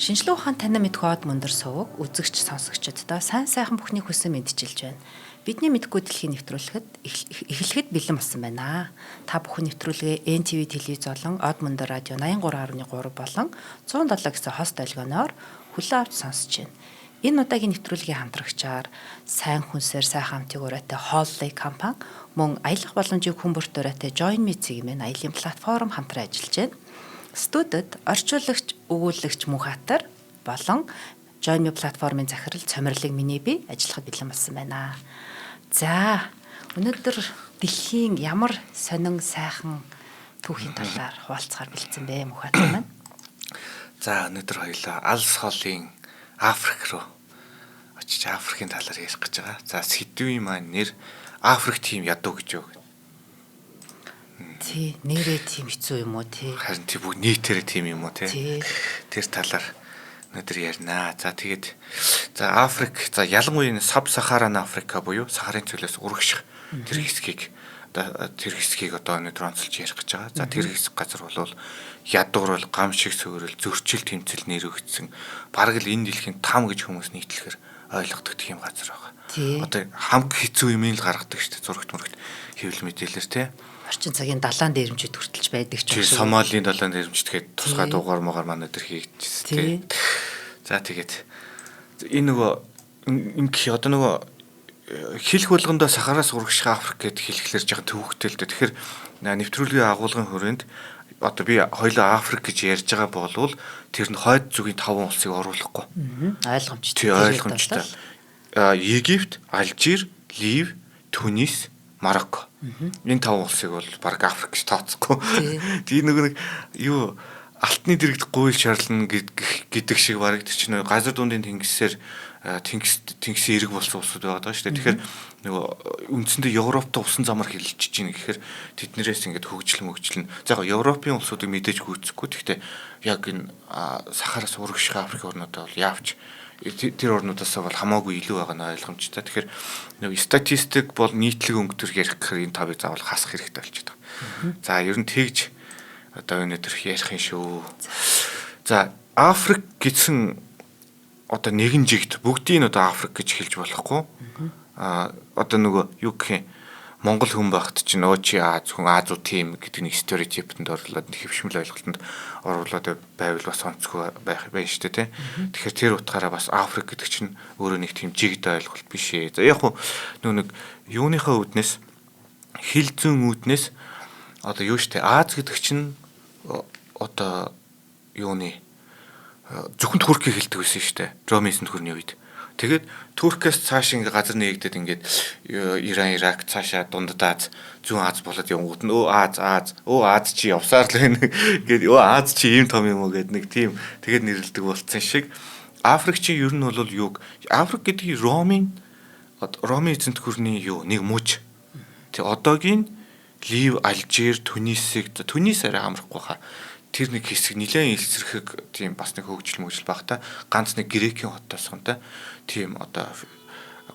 Шинжлэх ухаан танин мэдэх од мөндөр сувг үзэгч сонсогчдод сайн сайхан бүхнийг хүсэн мэдчилж байна. Бидний мэдгүй дэлхийг нэвтрүүлэхэд эхлэхэд бэлэн болсон байна. Та бүхэн нэвтрүүлгээ NTV телевиз болон од мөндөр радио 83.3 болон 107 гэсэн хост долгионоор хүлээн авч сонсож байна. Энэ удаагийн нэвтрүүлгийн хамтрагчаар сайн хүнсээр сайхан амтыг ураатай Holley компани мөн аялах боломжийг хүн бүрт ураатай Join Me цэгийн аялын платформ хамтран ажиллаж байна. Студид орчуулагч, өгүүлэгч Мөнхбаатар болон Join Me платформын захирал Цомирлог миний би ажиллахад бэлэн болсон байна. За, өнөөдөр дэлхийн ямар сонин сайхан түүхийн талаар хуваалцахаар бэлдсэн бэ Мөнхбаатар маань? За, өнөөдөр хоёлаа алс холын Африк руу очиж Африкийн талаар ярих гэж байгаа. За, сэдвийн маань нэр Африк тим ядуу гэж юу? Тий, нэрээ тийм хэцүү юм уу тий? Харин тий бүгд нийтээрээ тийм юм уу тий? Тэр талаар өнөөдөр ярина. За тэгээд Африк, ялангуяа Саб Сахаран Африка буюу Сахарын цөлөөс урагших тэр хэсгийг одоо өнөөдөр онцолж ярих гэж байгаа. За тэр хэсэг газар бол ядуур гам шиг сөөрөл зөрчил тэмцэл нэрвэгдсэн бараг л энэ дэлхийн там гэж хүмүүс нийтлэхээр ойлгодог тийм газар байгаа. Одоо хамг хэцүү юм л гаргадаг шүү дээ зурагт мөрөгт хэвлэл мэдээлэлэр тий. Орчин цагийн далайн дээрэмчид хүртэлж байдаг ч юм шиг. Сомалийн далайн дээрэмчид тэгээд тусгай дуугаар могаар манай дээр хийгдчихсэн тий. За тэгээд энэ нөгөө одоо нөгөө хэлэх болгондоо Сахараас урагших Африк гэд хэлэхлээр жоохон төвөгтэй л дээ. Тэгэхээр нэвтрүүлгийн агуулгын хүрээнд одоо би хоёулаа Африк гэж ярьж байгаа болвол тэр нь хойд зүгийн 5 улсыг оруулахгүй. Ойлгомжтой. Тий, ойлгомжтой. Египт, Алжир, Лив, Тунис, Марокко. Энэ 5 улсыг бол баг Африк гэж тооцохгүй. Тэгээ нэг юу алтны дэрэгд гуйл шарлна гэдэг шиг баг тэр чинь газар дундын тэнгисээр тэнгисийн эрэг болсон улсууд байгаа даа шүү дээ. Тэгэхээр нөгөө үндсэндээ Европтой усан замаар хилжиж гин гэхээр тэднэрээс ингээд хөгжил. За яг Европын улсуудыг мэдээж гүйцэхгүй. Гэхдээ яг энэ Сахараас урагших Африк орнуудаа бол яавч тэр орнуудаас бол хамаагүй илүү байгаа нь ойлгомжтой. Тэгэхээр нөгөө статистик бол нийтлэг өнгөтөр ярих гэхээр энэ тавыг заавал хасах хэрэгтэй болчиход байгаа. За ер нь тэгж одоо өнөөдөр ярих юм шүү. За Африк гэсэн одоо нэгэн жигт бүгдийг одоо Африк гэж хэлж болохгүй. Одоо нөгөө юу гэх юм Монгол хүн байхад чинь чи Аз хүн Азуу тим гэдэг нэг стереотипэнд орлоод хэвшмэл ойлголтод оруулаад байвал бас онцгүй байх байна шүү дээ тий. Тэгэхээр тэр утгаараа бас Африк гэдэг чинь өөрөө нэг тийм жигд ойлголт биш ээ. За яг хуу нэг юуныхаа үүднээс хил зүүн үүднээс одоо юу штэ Аз гэдэг чинь одоо юуны зөвхөн Туркийг хэлдэг байсан шүү дээ. Ромын төхөрний үед. Тэгээд Туркээс цааш ингээ газар нээгдээд ингээд Иран, Ирак цаашаа дундад Аз, зүүн Аз болоод явгууд нь Аз чи явсаар л байна гэдэг Аз чи ийм том юм уу гэдэг нэг тийм тэгээд нэрлдэг болцсон шиг Африк чи ер нь бол юг Африк гэдэг Ромын эзэнт гүрний юу нэг муж. Тэг одоогийн Лив, Алжир, Тунис арай амрахгүй хаа. Тэр нэг хэсэг нэлээд илсэрхэг тийм бас нэг хөгжил багта ганц нэг грекийн хотоос хонтой тийм одоо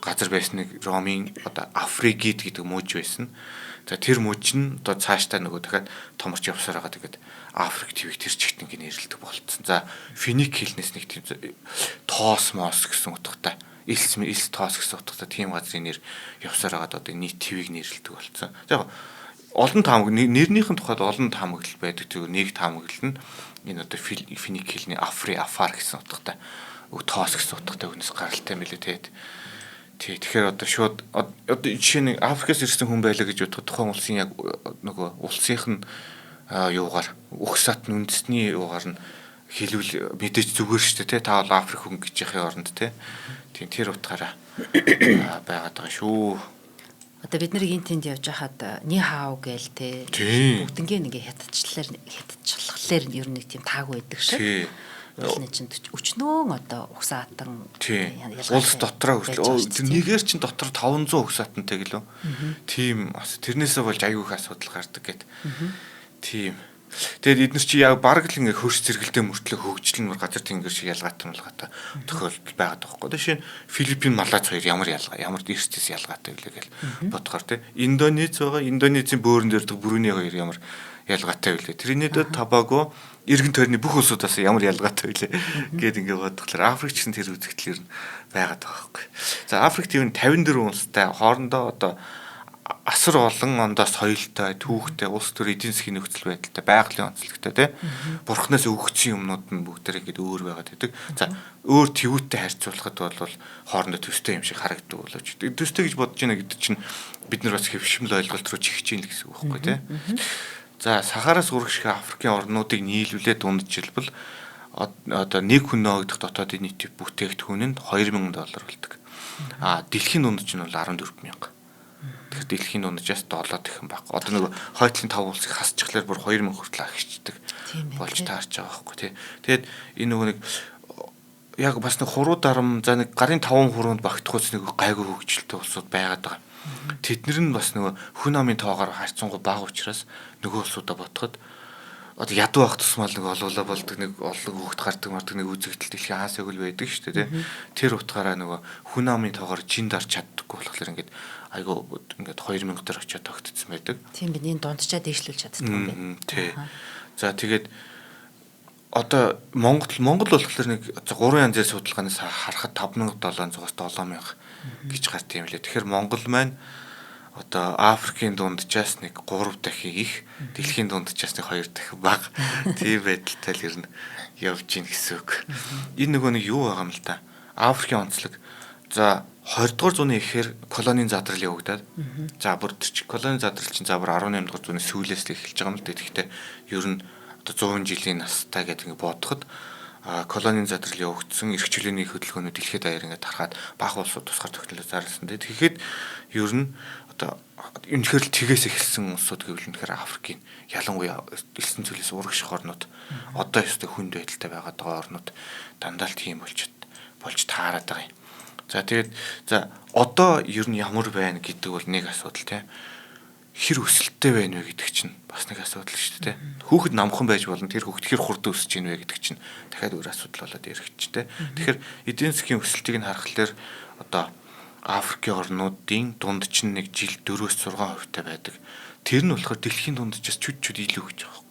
газар байсан нэг Ромын одоо Афригид гэдэг муж байсан. За тэр муж нь одоо цаашдаа нөгөө дахиад томорч явсаар байгаа тэгээд Африк твийг тэр чигт ингэ нэрлэдэг болцсон. За финик хэлнээс нэг тийм тоос гэсэн утгатай элс тоос гэсэн утгатай тийм газрын нэр явсаар байгаа одоо нийт твийг нэрлэдэг болцсон. За олон таамаг нэрнийхэн тухайд олон таамаглал байдаг. Тэгээ нэг таамаглал нь энэ одоо финик хэлний афар гэсэн утгатай тоос гэсэн утгатай хүнээс гаралтай мэлээ тэгээд тэгэхээр одоо шууд одоо жишээ нь Африкаас ирсэн хүн байлаа гэж бодоход тухайн улсын яг нөгөө улсынх нь юугаар угсаат нь үндэсний юугаар нь хэлвэл мэдээж зүгээр шүү дээ та бол Африк хүн гэж яхих оронд тийм тэр утгаараа байгаад байгаа шүү. Одоо бид нэр энтэнд явж хахад ни хаа гээл те бүгднгээ нэг хятадчлахлаар ер нь нэг тийм таагүй байдаг шиг. Улны чинь өчнөө одоо угсаатан улс дотроо хүртэл нэгээр чинь дотор 500 угсаатантай гэлөө. Тийм бас тэрнээсээ болж аюу их асуудал гардаг гэд. Тийм. Тэгээд эдгээр чи яг бараг л ингээ хөрс зэрэгэлдээ мөртлөө хөгжил нь газар тэнгэр шиг ялгаатай тохиолдол байгаад байгаа байхгүй. Жишээ нь Филиппин, Малайз хоёр ямар эрсдээс ялгаатай вэ гэж бодохоор тийм. Индонез байгаа. Индонезийн бөөрөн дээр Бруней хоёр ямар ялгаатай вэ? Тринидад, Тобаго, эргэн тойрны бүх улсуудаас ямар ялгаатай вэ гэд ингээд бодглохлоор Африк гэсэн тэр үзэгдлэр нь байгаад байгаа байхгүй. За Африкт юу 54 улстай хоорондоо одоо асар олон ондоо соёлтой, түүхтэй, улс төр эдийн засгийн нөхцөл байдалтай, байгалийн онцлогтой тий. Бурхнаас өгөгдсөн юмнууд нь бүгдээр ингээд өөр байгаад байдаг. За өөр твүүттэй харьцуулахад бол хоорондоо төстэй юм шиг харагддаг болооч. Төстэй гэж бодож байна гэдэг чинь бид нар бас хэвшмэл ойлголт руу чихэж ийн л гэсэн үг байхгүй тий. За Сахараас урагших Африкийн орнуудыг нийлүүлээд дунджилбал одоо нэг хүн нөөгдөх дотоодын нийт бүтээгдэхүүн нь $2000 болдог. Дэлхийн дунд чинь бол 14,000. Тэгэхээр дэлхийн дунджаас 7 дахин баг. Одоо нэг хойтлын 5 улсыг хасчихлаар бүр 2000 хүртэл агчдаг болж таарч байгаа байхгүй тий. Тэгээд энэ нөгөө нэг яг бас нэг хуруу дарам за нэг гарын 5 хүрээнд багтахуйц нэг гайгүй хөгжилтэй улсууд байгаад байгаа. Тэднэр нь бас нөгөө хүн амын тоогоор харьцангуй бага учраас нөгөө улсуудаа ботход одоо ядуу байх тусмал нэг олуулаа болдог нэг олон хүүхд гардаг мардаг нэг үзэгдэл дэлхийн хаас өгөл байдаг шүү дээ тий. Тэр утгаараа нөгөө хүн амын тоогоор жин дарч чаддаггүй болохоор ингээд айгу ингээд 2000 дээр очиод тогтцсон байдаг. Тийм бид энэ дундчаа дээшлүүлж чаддаг юм байна. Тий. За тэгээд одоо Монгол болохоор нэг 3 янзын судалгаанаас харахад 5700-аас 7000 гэж гарт юм лээ. Тэгэхээр Монгол маань одоо Африкийн дунджаас нэг 3 дахин их, дэлхийн дунджаас нэг 2 дахин бага. Тийм байдалтай л ер нь явж гин гэсэн үг. Энэ нөгөө нэг юу байгаа юм л да. Африкийн онцлог. За 20 дугаар зууны ихээр колонийн задрал явагдаад. За бүр тэр колонийн задрал чинь за бүр 18 дугаар зууны сүүлээс л эхэлж байгаа юм л да. Тэгэхдээ ер нь одоо 100 жилийн настай гэдэг ингэ бодоход колонийн задрал явагдсан эрх чөлөөний хөдөлгөөнүүд дэлхийд даяар ингэ тархаад бага улсууд тусгаар тогтнолоо зарласан. Тэгэхэд ер нь одоо үнэхээр л тгээс эхэлсэн улсууд гэвэл үнэхээр Африкийн ялангуяа элсэн зүйлээс урагших орнууд одоо ёстой хүнд байдалтай байгаад байгаа орнууд дандаа л тийм болж таарад байгаа юм. За тэгээд за одоо ер нь ямар байна гэдэг бол нэг асуудал тийм. Хэр өсөлттэй байна вэ гэдэг чинь бас нэг асуудал шүү дээ. Хүүхэд намхан байж болно. Тэр хүүхэд хэр хурд өсөж ийн вэ гэдэг чинь дахиад өөр асуудал болоод ирэх чинь тийм. Тэгэхээр эдийн засгийн өсөлтийг нь харахад одоо Африкийн орнуудын дунд чинь нэг жил 4-6% та байдаг. Тэр нь болохоор дэлхийн дунджаас чүд илүү гэж байгаа юм.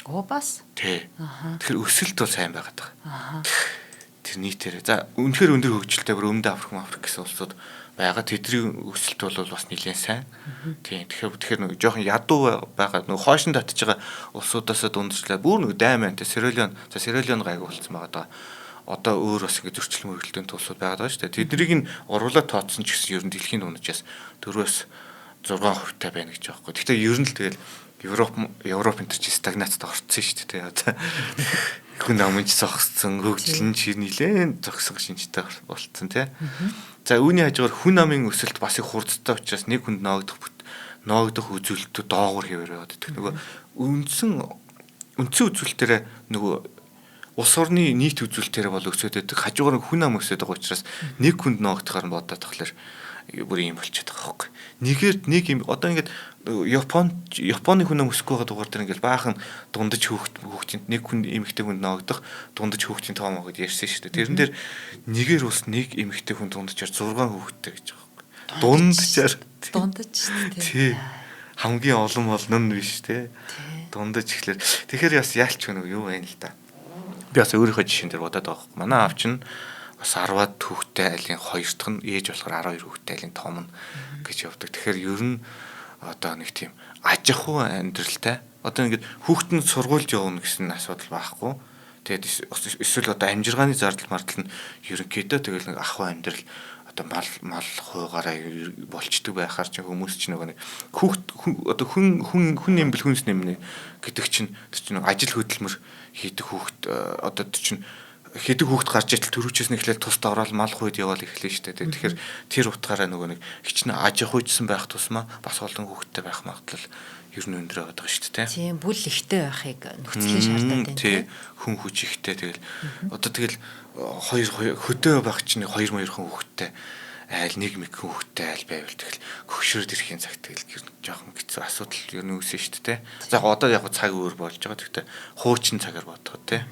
Оо бас. Тий. Тэгэхээр өсөлт бол сайн байгаад байгаа. Тэр нийтээрээ. За үнэхээр өндөр хөгжилтэй бүр Өмнөд Африк гэсэн улсууд байгаа. Тэдний өсөлт бол бас нэлээд сайн. Тийм. Тэгэхээр нэг жоохон ядуу байгаа. Нэг хойшин татж байгаа улсуудаас дундчлаа. Бүр нэг даймантай Сierra Leone гайгүй болсон байгаа. Одоо өөр бас ингэ зөрчил мөргөлтөнд тулсууд байгаа шүү дээ. Тэднийг нь уруулаад тооцсон ч гэсэн ер нь дэлхийн дунджаас 4-6% та байна гэж байгаа байхгүй. Гэхдээ ер нь л тэгэл Европ энэ чинь стагнацид орцсон шүү дээ. Одоо хүн амж зогссон, хөгжил нь чи нилээн зогсох шинжтэй болцсон тий. За үүний хажуугаар хүн амын өсөлт бас их хурдтай учраас нэг хүнд ноогдох үзүүлэлтүүд доогуур хэвээр яваад идэх. Нөгөө үндсэн үзүүлэлтээр нөгөө улс орны нийт үзүүлэлтээр бол өсөд байдаг. Хажуугаар хүн ам өсөд байгаа учраас нэг хүнд ноогдохоор нь бодоод тахлаар бүр юм болчиход байгаа байхгүй. Нэгээр нэг юм одоо ингээд Японы хүн ам өсөхгүй байгаа дугаар дээр ингээд баахан дундаж хүүхдийн нэг хүн эмэгтэй хүнд ноогдох дундаж хүүхдийн тоомоо гэдээ ярьсан шүү дээ. Тэрэн дээр нэгээр ус нэг эмэгтэй хүн дундажаар 6 хүүхэдтэй гэж байгаа байхгүй. Дундажаар шүү дээ. Тий. Хамгийн олон болно нь биш тий. Дундаж ихлээр. Тэгэхээр бас яалч хүн юу вэ л да. Би бас өөрийнхөө жишээн дээр бодоод байгаа байхгүй. Манай аав чинь бас 10-аад хүүхэдтэй айлын 2 дахь нь ээж болохоор 12 хүүхэдтэй айлын том нь гэж явдаг. Тэгэхээр ер нь одоо нэг тийм аж ахуй амьдралтай. Одоо ингээд хүүхэд нь сургуульд явна гэсэн асуудал байхгүй. Тэгээд эсвэл одоо амжиргааны зардал мартал нь ерөнхийдөө тэгэл нэг ахуй амьдрал одоо мал хуйгаараа болчдөг байхаар чи хүмүүс ч нэг хүүхэд одоо хүн нэмбэл хүнс нэмнэ гэдэг чинь тэр чинь ажил хөдөлмөр хийдэг хүүхэд одоо чинь хэдэг хүүхэд гарч ижил төрүүчээс нь эхлээл тусад ороод мал хүйд яваал эхлэв штэ. Тэгэхээр тэр утгаараа нөгөө нэг хичнээн аж ахуйжсан байх тусмаа бас олон хүүхэдтэй байх магадлал ер нь өндөр байгаа шүү дээ. Тийм бүл ихтэй байхыг нөхцөлийн шаардлагатай байна. Тийм хүн хүч ихтэй тэгэл одоо тэгэл хоёр хөдөө байх чинь 2 хүн хүүхэдтэй айл нэг мэд хүүхэдтэй айл байвал тэгэл хөгшрөөд ирэхин цагт тэгэл жоохон хэцүү асуудал ер нь үүсэн шүү дээ. За одоо яг цаг өөр болж байгаа. Гэхдээ хуучин цагаар бодоход тийм.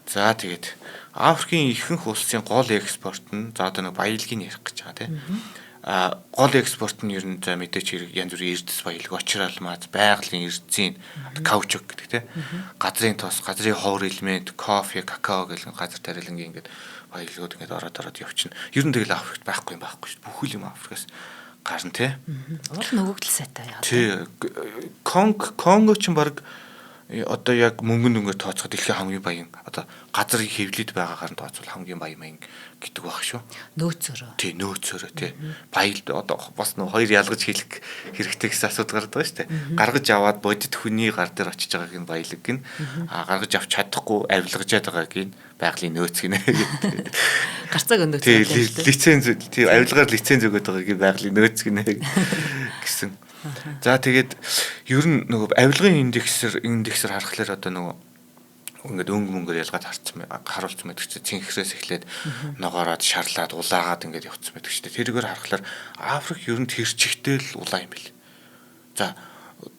За тэгээд Африкийн ихэнх улсын гол экспорт нь за одоо нэг баялагийг ярих гэж байгаа тийм. гол экспорт нь ер нь за мэдээч хэрэг янз бүрийн эрдэс баялаг, очрал маз, байгалийн эрдзийн каучук гэдэг те. Газрын тос, газрын ховор элемент, кофе, какао гэх газар тариалангийн ингээд баялагууд ингээд ороод явчихна. Ер нь тэгэл Африкт байхгүй шүү. Бүхэл юм Африкаас гарна те. Уул нөгөөдөл сайтай яа. Тий. Конго ч баг одоо яг мөнгөнд өнгөөр тооцоход дэлхийн хамгийн баян одоо газар хэвлэлд байгаагаар нь тооцвол хамгийн баян гэдэг баг шүү. Нөөцөөрөө. Тий, нөөцөөрөө тий. Баялд одоо бас нэг хоёр ялгаж хэлэх хэрэгтэй гэсэн асуудал гардаг байгаа шүү дээ. Гаргаж аваад бодит хүний гар дээр очиж байгааг нь баялаг гин. Гаргаж авч чадахгүй авилгажаад байгааг нь байгалийн нөөц гинэ. Гарцааг өнөөдөр. Тий, лиценз тий авилгаар лиценз өгöd байгааг нь байгалийн нөөц гинэ гэсэн. За тэгээд ер нь нөгөө авилгын индексээр харахаар одоо нөгөө ингээд өнгө мөнгөөр ялгаад харуулсан байдаг чинь цэнхрээс эхлээд ногоороод шарлаад улаагаад ингээд явцсан байдаг шүү дээ. Тэргээр харахаар Африк ер нь тэр чигтэл улаан юм бэл. За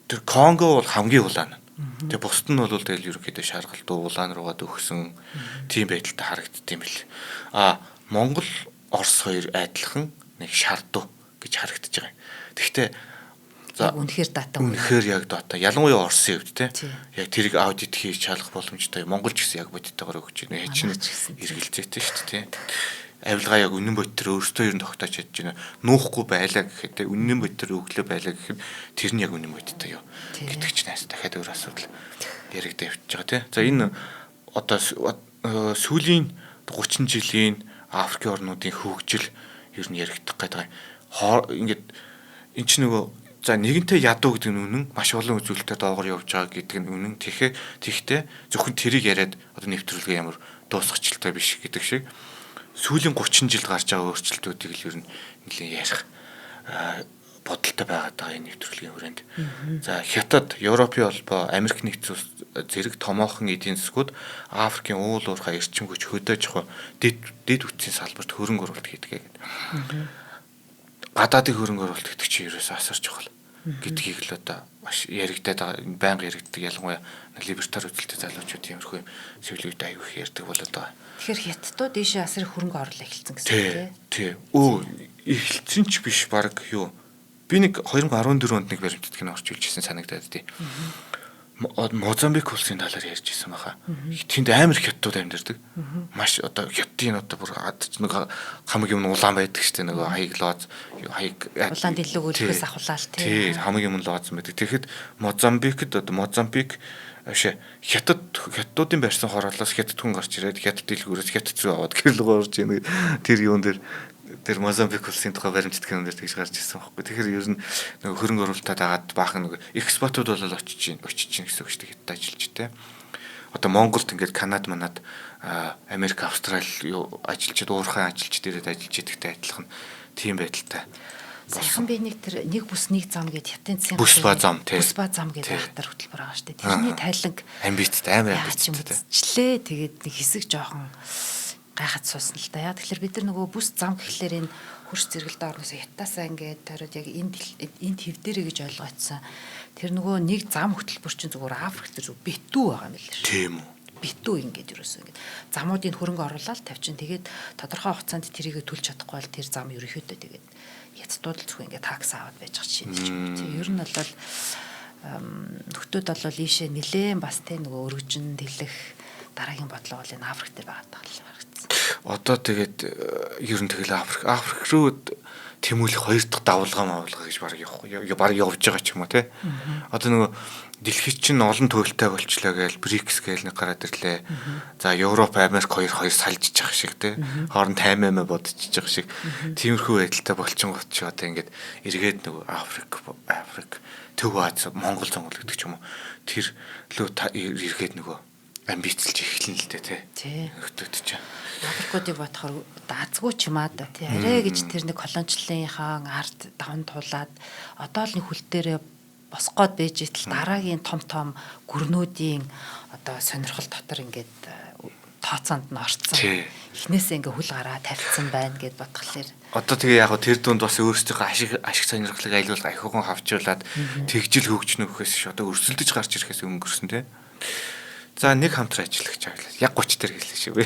тэр Конго бол хамгийн улаан. Тэгээ бусд нь бол тэгэл ерөөхдөө шаргалтуу улаан руугаа дөхсөн тийм байдалтай харагддсан юм бэл. Монгол Орос хоёр адилхан нэг шардуу гэж харагдаж байгаа. Тэгэхдээ яг үнэхээр дата. Үнэхээр яг дата. Ялангуяа Оросын хувьд те. Яг тэрийг аудит хийж чадах боломжтой. Монгол ч гэсэн яг бодитойгоор өгч байна. Чинь эргэлзээтэй шүү дээ те. Авилгаа яг үнэн бодитор өөртөө ер нь тогтоож чадж байна. Нуухгүй байлаа гэхэд те. Үнэн бодитор өглөө байлаа гэхэд тэр нь яг үнэн бодиттой юу гэдэг чинь хайс дахиад өөр асуудал яригдаа явчихж байгаа те. За энэ одоо сүүлийн 30 жилийн Африкийн орнуудын хөгжил ер нь яригдах гэдэг. Ингээд эн чинь нөгөө за нэгэнтээ ядуу гэдэг нь үнэн, маш олон үзүүлэлтээр доогоор явж байгаа гэдэг нь үнэн. Тэгэхдээ зөвхөн тэрийг яриад одоо нэвтрүүлгээ ямар дуусгачлалтай биш гэдэг шиг сүүлийн 30 жилд гарч байгаа өөрчлөлтүүдийг л ер нь нэлээд ярих бодолтой байгаад байгаа энэ нэвтрүүлгийн хүрээнд. За Хятад, Европын холбоо, Америк нэгдсэн улс зэрэг томоохон эдийн засгууд Африкийн уул уурхай эрчим хүч хөдөөж авах дэд үтсийн салбарт хөрөнгө оруулалт хийдэг гэдэг. Гадаадын хөрөнгө оруулалт гэдэг чинь ерөөсөө асарч байгаа гэдгийг л одоо маш яригдаад байнга яригддаг ялангуяа либертар үзэлтэй залуучууд иймэрхүү сэвлүүд аягүй их ярьдаг болоод байгаа. Тэгэхээр хятадууд ийшээ асар хөрөнгө оруулалт эхэлсэн гэсэн тийм. Тий. Эхэлсэн ч биш баг юу. Би нэг 2014 онд нэг баримтат кино орчуулж ирсэн санагдаад тий. Мозамбик улсын талаар ярьж ирсэн баха. Тэнд амар хятадууд амьдардаг. Маш одоо хятадын одоо бүр нэг хамаг юм улаан байдаг штэ нөгөө улаан дэлгүүрээс ахуулаад тий. Хамаг юм лооцсон байдаг. Тэгэхэд Мозамбик хятадуудын барьсан хороолоос хятад хүн гарч ирээд хятад дэлгүүрээс хятад руу аваад гэрэл гоорж ийн тэр юун дээр Мозамбик улсын тухай баримтат кинонд тэгж гарч ирсэн байхгүй. Тэгэхээр ер нь нөгөө хөрөнгө оруулалтад дагаад баахан нөгөө экспортууд бол очиж чинь гэсэн үг шүү дээ хятад ажиллаж те. Одоо Монголд ингээд Канада манад Америк, Австрали ажилчид уурхайн ажилчид ирээд ажиллаж идэгтэй адилхан тийм байдалтай. Сайхан би нэг бүс нэг зам гэд хятадын засгийн бүс ба зам гэдэг хатар хөтөлбөр байгаа шүү дээ. Тэрний тайланг амбицтай амар амбицтай. Тэгээд нэг хэсэг жоохон гайхаад суусан л да. Тэгэхээр бид нар нөгөө бүс зам гэхлээр энэ хөрс зэрэгэлдээ орноос ятаасаа ингээд тойроод яг энд хэвдэрэ гэж ойлгоцсон. Тэр нөгөө нэг зам хөтөлбөр чинь зүгээр Африкт зөв битүү байгаа юм л шүү. Тийм үү. Битүү ингээд ерөөсөө ингээд замуудын хөрөнгө оруулалт тавьчин. Тэгээд тодорхой хугацаанд тэрийг төлж чадахгүй бол тэр зам ерөөхдөө тэгээд ятдууд л зөвхөн ингээд такс аваад байж байгаа шинж. Ер нь бол нөхдүүд бол ийшээ нилээн бас тэ нөгөө өргөжин дэлэх дараагийн бодлого бол энэ Африк дээр байгаа тал харагдсан. Одоо тэгээд ер нь тэгэл Африк руу тэмүүлэх хоёр дахь давлгаа гэж баг явж байгаа ч юм уу те. Одоо нөгөө дэлхийд чинь олон төлөлтэй болчлоо гээл БРИКС гээл нэг гараад ирлээ. За Европ, Америк хоёр сальжиж байгаа шиг те. Хооронд таймаа бодчихж байгаа шиг. Тиймэрхүү байдалтай болчихгоот ч одоо ингээд эргээд нөгөө Африк Төв Аз, Монгол гэдэг ч юм уу. Тэр лөө эргээд нөгөө амбицлж эхэлнэ л дээ тий. Нөхдүүд чинь. Африкуудыг бодохоор даацгүй ч юм аа да тий. Арай гэж тэр нэг колоничлынхаа ард даван туулаад одоо л нэг хөл дээрээ босгоод байж итэл дараагийн том гүрнүүдийн одоо сонирхол дотор ингээд тооцоонд нь орцсон. Эхнээсээ ингээ хөл гараа тавьсан байна гэд бодглохлоор одоо тэгээ яг тэр дунд бас өөрсдийнхөө ашиг сонирхлыг айлуулга ахиухан хавчуулаад тэгжил хөгжнө гэхээс ш одоо өрсөлдөж гарч ирэхээс өнгөрсөн тий. За нэг хамтран ажиллах чаглал яг 30 дээр хэлсэн шүү.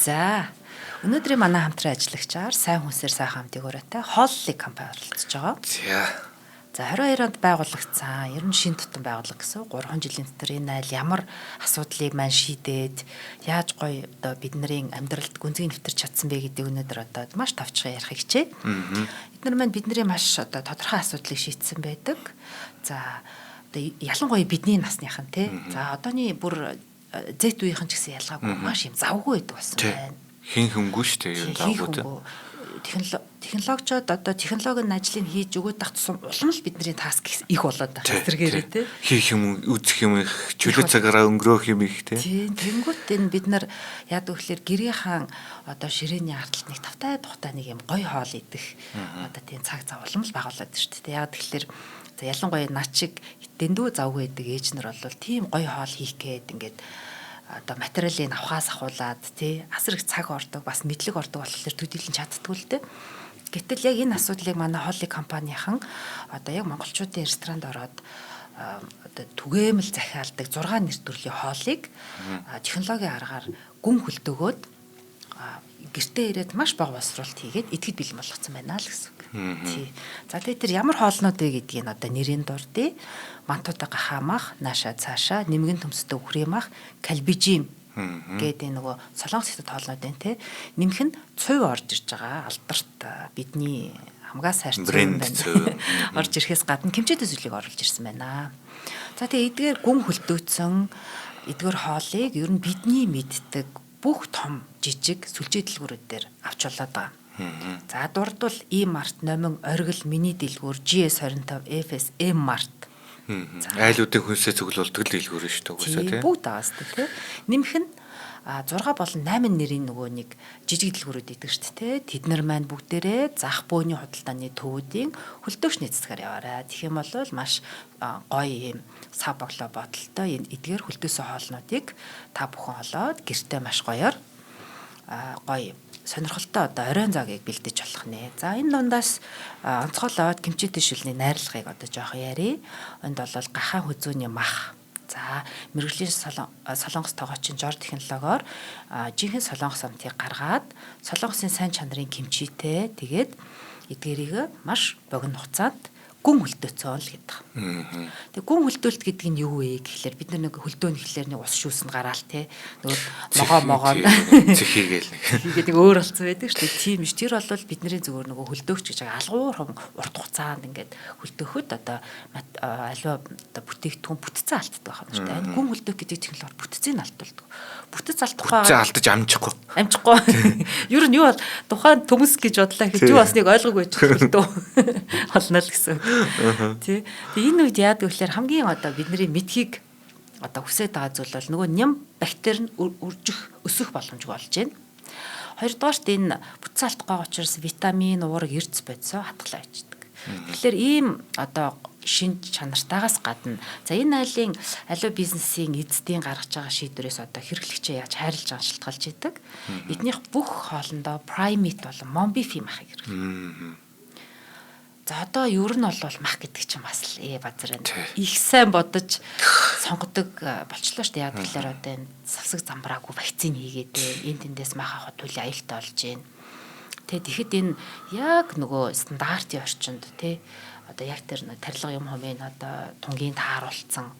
За Өнөөдрийн манай хамтран ажиллагчаар сайн хүнсээр сайхан хамтыг өрөөтэй хооллыг компани оролцож байгаа. За 22 онд байгуулагдсан. Ер нь шин тутам байгууллага гэсэн. 3 жилийн дотор энэ айл ямар асуудлыг маань шийдээд яаж гоё одоо бидний амьдралд гүнзгий нэвтэрч чадсан бэ гэдэг өнөөдөр одоо маш товчхон ярих хичээ. Эдгээр маань бидний маш одоо тодорхой асуудлыг шийдсэн байдаг. За одоо ялангуяа бидний насныхан тий. За одооний бүр Z үеийнхэн ч гэсэн ялгаагүй маш юм завгүй байдаг болсон байна. Хин хөнгөө шүү дээ ер нь завгүй. Технологичод одоо технологийн ажлыг хийж өгöd тах тусам улам л бидний таск их болоод байна. Зэрэгээрээ тий. Хийх юм, үзэх юм их, чөлөө цагаараа өнгөрөөх юм их тий. Тийм, тэнгуут энэ бид нар яадаг вэхлээр гэрийнхэн одоо ширээний арталт нэг тавтай тухтай нэг юм гоё хоол идэх одоо тийм цаг зав улам л байгуулад шүү дээ. Яг тэгэхээр за ялангуяа над шиг дэндүү завгүй байдаг ээж нар бол тийм гоё хоол хийх гээд ингээд одоо материалыг авахаас ахуулаад тий асар их цаг ордог бас мэдлэг ордог болохоор төдийлэн чаддгүй л дээ. Гэтэл яг энэ асуудлыг манай хооллын компанийн одоо яг монголчуудын ресторанд ороод одоо түгээмэл захиалдаг 6 нэр төрлийн хоолыг технологийн аргаар гүн хөлтөөгөөд гэртээ ирээд маш бага боловсруулалт хийгээд идэхэд бэлэн болгоцсон байна л гэсэн үг. Тий. За тэгээд тэр ямар хоолнууд вэ гэдгийг одоо нэрийн дурдъя. Мантуудаа гахаамах, нааша цаашаа, нэмгэн төмсдөө үхрэмах, калбижим гэдэг нөгөө солонгос хэсэгт хоолнууд байна те. Нэмэх нь цуй орж ирж байгаа алдарт бидний хамгаас хайрцаг брэнд цуй орж ирэхээс гадна кимчитэй зүйлийг оруулж ирсэн байна. За тэгээд эдгээр гүн хөлдөөцөн эдгээр хоолыг ер нь бидний мэддэг бүх том жижиг сүлжээ дэлгүүрүүд дээр авч болоод байгаа. За дурдвал E-Mart, Номин, Оргил, Миний дэлгүүр, GS25, FS, M-Mart. Айлуудын хүнсээ цуглуулдаг дэлгүүр шүү дээ угаасаа тийм. Бүгд байгаас тийм. Нэмэх нь 6 болон 8 нэрийн нөгөө нэг жижиг дэлгүүрүүд идэг шүү дээ. Тэд нар маань бүгдээрээ зах бөөний худалдааны төвүүдийн хөлдөөгч нэцсгээр яваарай. Тэгэх юм бол маш гоё юм сав боглоо бодолтой эдгээр хөлдөөсөө хоолнуудыг та бүхэн олоод гэртээ маш гоёор гоё сонирхолтой одоо оройн цагийг бэлдэж болох нэ. За энэ дундаас онцгойлоод кимчитэй шүлний найрлагыг одоо жоох ярий. Энд бол гахаан хүзүүний мах. За мэрэгжлийн солонгос тоогоочийн жор технологиор жинхэнэ солонгос амтыг гаргаад солонгосын сайн чанарын кимчитэй тэгээд эдгээрийг маш богино хугацаанд гүн хөлдөөцөн л гэдэг. Тэг гүн хөлдөөлт гэдэг нь юу вэ гэхэлэр бид нар нэг хөлдөөн гэхэлэр нэг ус шүүсэнд гараал те нөгөө могоо зэхийгээл нэг өөр болцсон байдаг шүү дээ. Тийм биш. Тэр бол бидний зүгээр нөгөө хөлдөөгч гэж алгуур урт хугацаанд ингээд хөлдөөхөд одоо аливаа одоо бүтээгдэхүүн бүтцэн алддаг байна шүү дээ. Гүн хөлдөөх гэдэг технологи бүтцийг алдуулдаг. Бүтц алдахгүй алдаж амжихгүй. Ер нь юу бол тухайн төмс гэж бодлоо гэж юу басныг ойлгоогүй ч хөлдөө болно л гэсэн. Тий. Тэгээ энэ үед яадаг вэхээр хамгийн одоо бидний мэдхийг одоо хүсэж байгаа зүйл бол нөгөө ням бактери нь өсөх боломжгүй болж байна. Хоёрдугаарт энэ бүтц алдахгүй учраас витамин, уурэг, эрдэс бодисоо хатгалаа ичдэг. Тэгэхээр ийм одоо шинж чанартаагаас гадна за энэ айлын аливаа бизнесийн эзэдийн гаргаж байгаа шийдвэрээс одоо хэрэглэгчээ яаж хайрлаж байгаа шалтгаалж идэг. Эднийх бүх хоолндоо primate болон monbeef махыг хэрэглэдэг. За одоо ер нь бол мах гэдэг чинь бас л базар байна. Их сайн бодож сонгодог болчлоо шүү дээ. Яг тэгэхээр одоо энэ савсаг замбраагүй вакцины хийгээд энэ тэндээс мах авах төлөв аюултай болж байна. Тэгэхэд энэ яг нөгөө стандартын орчинд тий одоо яг тэр тарилга юм хэмээн одоо тунгийн тааруулсан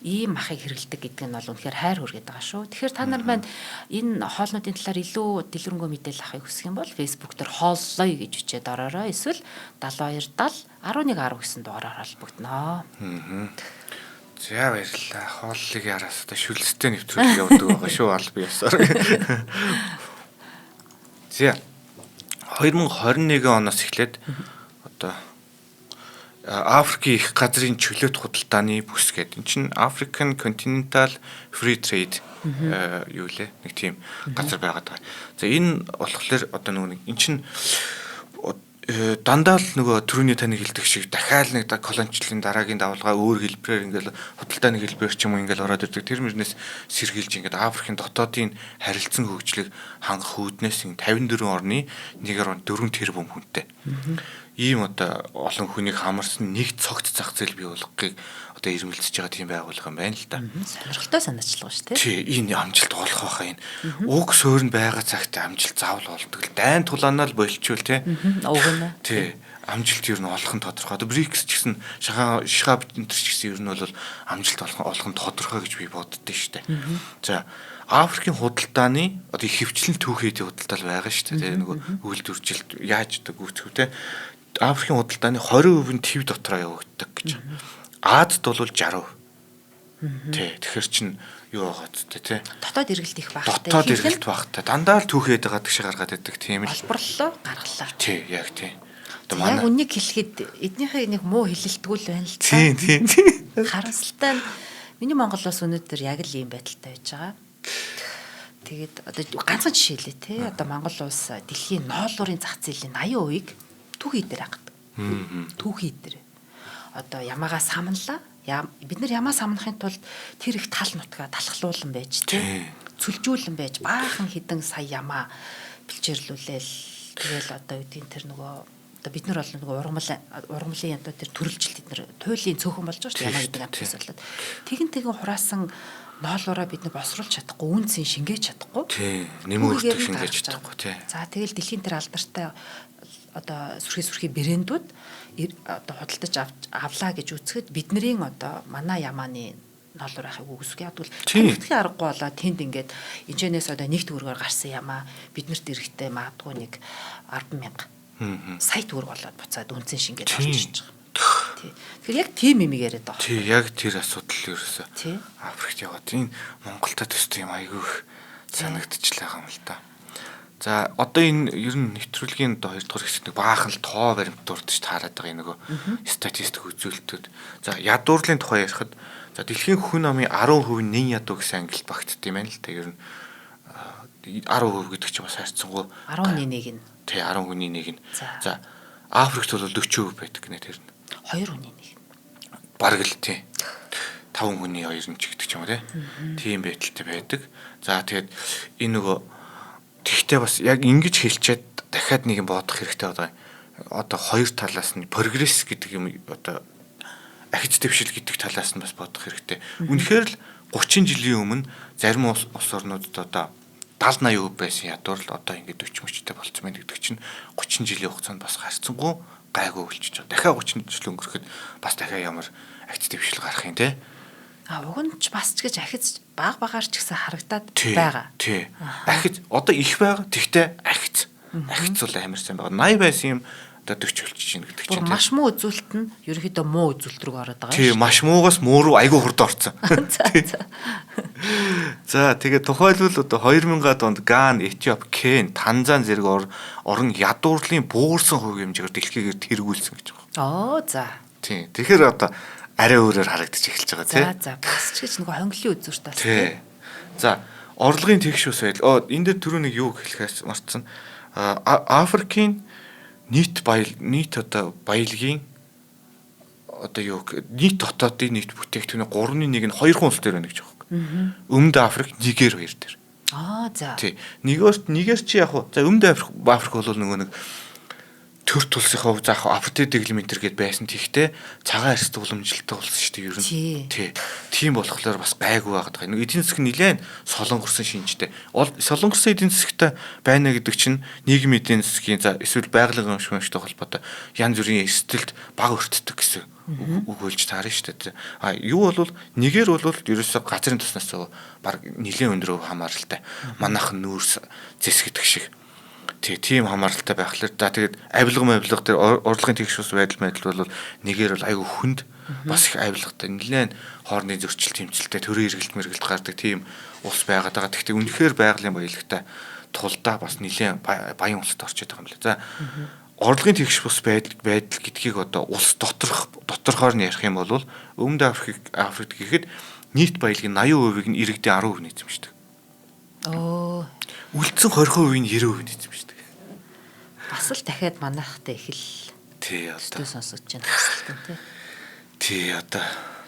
ийм махыг хэрэглэдэг гэдэг нь бол үнэхээр хайр хүргээд байгаа шүү. Тэгэхээр та нар маань энэ хоолнуудын талаар илүү дэлгэрэнгүй мэдээлэл авахыг хүсэх юм бол Facebook дээр хооллоё гэж бичээд ороорой. Эсвэл 7270 1110 гэсэн дугаараар холбогдноо. За баярлалаа. Хооллыг яраас одоо шүлстэй нэвтрүүлэг явуулдаг байгаа шүү аль биесээр. За 2021 оноос эхлээд одоо Африкийн их газрын чөлөөт худалдааны бүс гэдэг. Энэ чинь African Continental Free Trade юу лээ нэг тийм газар байгаад байгаа. За энэ болохоор одоо нөгөө эн чинь дандаа л нөгөө төрөний таны хэлдэг шиг дахиад нэг колоничлын дараагийн давалгаа өөр хэлбэрээр ингээл худалдааны хэлбэр ч юм уу ингээл ороод ирдэг. Тэр мөрнөөс сэргийлж ингээд Африкийн дотоодын харилцан хөгжлийг хангах үүднээс 54 орны 1.4 тэрбум хүнтэй. ийм одоо олон хүнийг хамарсан нэг цогц зах зээл бий болгохыг одоо ирмэлцэж байгаа тийм байгууллага юм байна л да. Сонирхолтой санаачлага шүү дээ. Тий, энэ амжилт олох байхаа энэ. Уг суурь нь байгаа цагт амжилт заавал олдог л. Дайн тулаанаа л болчихвол тий. Уг нь. Тий. Амжилт ер нь олох нь тодорхой. Одоо БРИКС ч гэсэн шахаа битэнтэр ч гэсэн ер нь бол амжилт олох нь тодорхой гэж би боддоо шүү дээ. За Африкийн худалдааны одоо хөвчлэн түүхийдийн худалдаа байгаа шүү дээ. Нөгөө үйлдвэржилт яаж одоо гүйцэв те. Африкийн худалдааны 20% нь ТV дотроо явагддаг гэж. Азад бол 60%. Тий. Тэгэхээр чин юу байгаа ч те. Дотоод эргэлт их багтай. Дотоод эргэлт багтай. Дандаа л түүхийд байгаа гэж гаргаад байдаг тийм л. Олборлоо гаргалаа. Тий, яг тий. Яг үнийг хэлэхэд эднийхээ нэг муу хэлэлтгүүл байна л та. Тийм. Харамсалтай нь миний Монголоос өнөөдөр яг л ийм байдалтай байж байгаа. Тэгээд одоо ганцхан жишээ лээ те. Одоо Монгол улс дэлхийн ноолуурын зах зээлийн 80%-ийг түүхий дээр хаадаг. Түүхий дээр. Одоо ямаагаа самналаа. Бид нар ямаа самнахын тулд тэр их тал нутгаа талхлуулан байж те. Цүлжүүлэн байж баахан хідэн сая ямаа бэлчээрлүүлээл тэгэл одоо үдийн тэр нөгөө одоо бид нар бол нөгөө ургамлын янтууд тэр төрөлжилт бид нар туйлын цөөхөн болж байгаа шүү дээ. Ямаа гэдэг амтнаас болоод тэгэн хураасан ноолороо бид нар босруулж чадахгүй, үнцэн шингээж чадахгүй. Тий. Нэмүүлдэг шингээж чадахгүй тий. За тэгэл дэлхийн тэр алдартай одоо сүрхий брэндүүд одоо худалдаж авлаа гэж үзэхэд бидний одоо манай ямааны ноолор ахыг үгүйсгий. Ядвал тэтгэхийн аргагүй болоо тэнд ингээд энэчнээс одоо нэг төгрөгөөр гарсан ямаа биднэрт эрэхтэй магадгүй нэг 10,000 сая төгрөг болоод буцаад үнцэн шингээд орж ирж байгаа. Тий. Тэгэхээр яг тийм юм яриад байгаа. Тий, яг тэр асуудал ерөөсөө тий. Африкт яваад энэ Монголда төстэй юм айгүй их санагдчихлаа юм л да. За одоо энэ ер нь нэвтрүүлгийн одоо 2 дугаар хэсэгт баахан л тоо баримт дурдж таарад байгаа нөгөө статистик үзүүлэлтүүд. За ядуурлын тухай ярихад за дэлхийн хүн амын 10% нэн ядуу гэсэн ангилалт багтд юм байна л та ер нь 10% гэдэг чинь бас хайрцангуй 11 нь. Тий 10 хүний нэг нь. За Африкт бол 40% байдаг гэнэ тэр нь. 2 хүний нэг. Бараг л тий. 5 хүний 2 нь ч гэдэг ч юм уу тий. Тийм байдалтай байдаг. За тэгээд энэ нөгөө тэгтээ бас яг ингэж хэлчихэд дахиад нэг юм бодох хэрэгтэй одоо хоёр талаас нь прогресс гэдэг юм одоо ахиц дэвшил гэдэг талаас нь бас бодох хэрэгтэй. Үнэхээр л 30 жилийн өмнө зарим улс орнуудад одоо 70-80% байсан ядуур л одоо ингээд 40-30-тай болцсон байна гэдэг чинь 30 жилийн хугацаанд бас харьцангуй гайгүй болчихж байгаа. Дахиад 30 жил өнгөрөхөд бас дахиад ямар ахиц дэвшил гарах юм те. Уг нь ч бас ч гэж ахиц багаар ч гэсэн харагдаад байгаа. Тий. Ахиц одоо их байгаа. Тэгтээ ахиц бол амар сайн байгаа. 80 байсан юм одоо 40 болчих чинь гэдэг чинь. Маш муу үзүүлэлт нь ерөөхдөө муу үзүүлэлт рүү ороод байгаа. Тий, маш муугаас муу руу айгүй хурд орсон. За тэгээд тухайлбал одоо 2000-аад онд Ган, Этиоп, Кен, Танзан зэрэг орон ядуурлын буурсан хувь хэмжээгээр дэлхийгээр тэргүүлсэн гэж байгаа. За. Тий. Тэгэхээр одоо арай өөрөөр харагдаж эхэлж байгаа тий. За бас ч гэж нэг хонглын үзүүрт бас тий. За орлогын тэгш ус байдал. Энэ дээр түрүү нэг юу хэлэхээс марцсан. Африкийн нийт одоо баялагын одоо юу нийт дотоодын нийт бүтээгдэхүүний 3-1 нь 2 улс дээр байна гэж байгаа юм. Өмнөд Африк, Нигер хоёр дээр. За. Тий. Нигер чи яг за Өмнөд Африк бол нөгөө нэг төр тулсынхаа хувь заах апартейд регламентэр гээд байсан. Тэгтээ цагаан арьстай уламжлалтай болсон шүү дээ ер нь. Тий. Тийм болохоор бас гайгүй байгаад байгаа. Эдийн засаг нэлээд солонгорсон шинжтэй. Солонгорсон эдийн засагтай байна гэдэг чинь нийгмийн эдийн засгийн за эсвэл байгалийн гамшигтай холбоотой янз бүрийн эрсдэлд баг өртдөг гэсэн үг болж таарна шүү дээ. Юу бол Нигер бол ерөөсөө газрын туснаас баг нэлээд өндөр хамааралтай. Манайхан нүүрс зэсгдэг шиг. Тийм хамааралтай байхлаар за тэгээд авилга дээр урлагийн тэгш ус байдал бол Нигер бол айгүй хүнд бас их авилгатай нэлээд хоорны зөрчил тэмцэлтэй төрийн эргэлт гардаг тийм улс байгаад байгаа. Гэхдээ үнэхээр байгалийн баялагтай тулдаа бас нэлээд баян улсад орчод байгаа юм лээ. За урлагийн тэгш ус байдал гэдгийг одоо улс доторхоор нь ярих юм бол Өмнөд Африк гэхэд нийт баялагын 80%-ийг нь иргэдийн 10% эзэмшдэг. Үлдсэн 20% нь 90% эзэмшдэг. Бас л дахиад манайхтай их л тий одоо сонсогдож байна тий. Тий одоо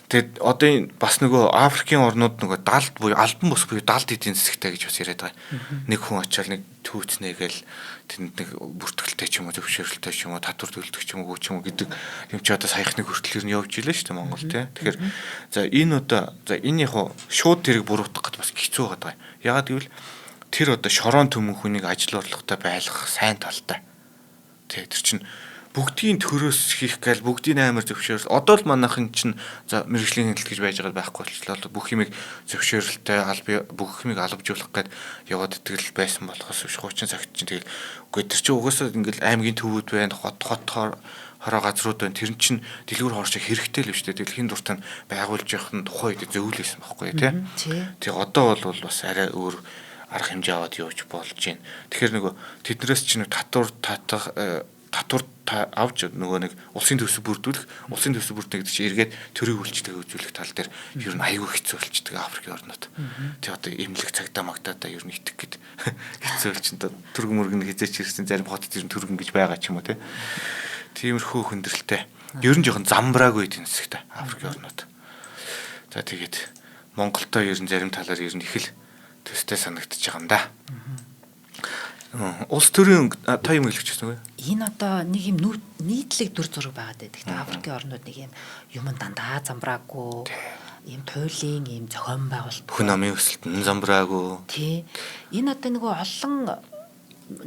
тэгэд одоо энэ бас нөгөө Африкийн орнууд нөгөө далд буюу албан бус буюу далд эдийн засагтай гэж бас яриад байгаа. Нэг хүн очиад нэг түүцнээ гээл тэнд нэг бүртгэлтэй хичээлтэй ч юм уу зөвшөөрөлтэй ч юм уу татвар төлдөг ч юм уу гэдэг юм чи одоо саяхны хүртэл нь явж илээ шүү дээ Монгол тий. Тэгэхээр за энэ одоо за энэ яг шууд тэрийг буруутгах гэдэг бас хэцүү байгаа юм. Ягаад гэвэл тэр одоо шорон төмөн хүнийг ажил орлоготой байлгах сайн талтай. Тий тэр чинь бүгдийн төрөөс хийх гал бүгдийн амар зөвшөөрөл. Одоо л манайхан чинь за мэрэгжлийн хяналт гэж байж байгаа байхгүй болчихлоо. Бүх юмыг зөвшөөрөлтэй бүх юмыг албажуулах гээд яваад итгэл байсан болохоос биш хуучин цагт чинь тэгэл үгүй тэр чинь угаасаа ингээл аймгийн төвүүд байна, хот хороо газрууд байна. Тэр чинь дэлгүүр хоорч хэрэгтэй л биш үү? Дэлхийн дуртай нь байгуулж явах нь тухайн үед зөвлөсөн байхгүй тий. Тэгээ одоо бол бас арай өөр арга хэмжээ аваад явж болж байна. Тэгэхээр нөгөө тэднээс чинь татвар авч нөгөө нэг улсын төсөв бүрдүүлэх гэдэг чинь эргээд төрийн үйлчлэгээ үзүүлэх тал дээр ер нь аюул хэцүү болчихдөг Африкийн орнууд. Тэг одоо эмнэлэг цагдаа магтаадаа ер нь итэх гээд хэцүү болчихно. Төргөн мөргөн хизээч ирсэн зарим хотод ер нь төргөн гэж байгаа ч юм уу те. Тиймэрхүү хүндрэлтэй. Ер нь жоохон замбраагүй тэнцэгтэй Африкийн орнууд. За тэгээд Монголтой ер нь зарим талаар ер нь их л төстэй санагдчихж байгаа юм да. Улс төрийн та юм хэлчихсэн үү? Энэ одоо нэг юм нийтлэг дүр зураг байгаад байдаг. Гэхдээ Африкийн орнууд нэг юм дандаа замбраагүй, ийм туйлын ийм зохион байгуулалт. Хүн амын өсөлт нь замбраагүй. Тий. Энэ одоо нөгөө олон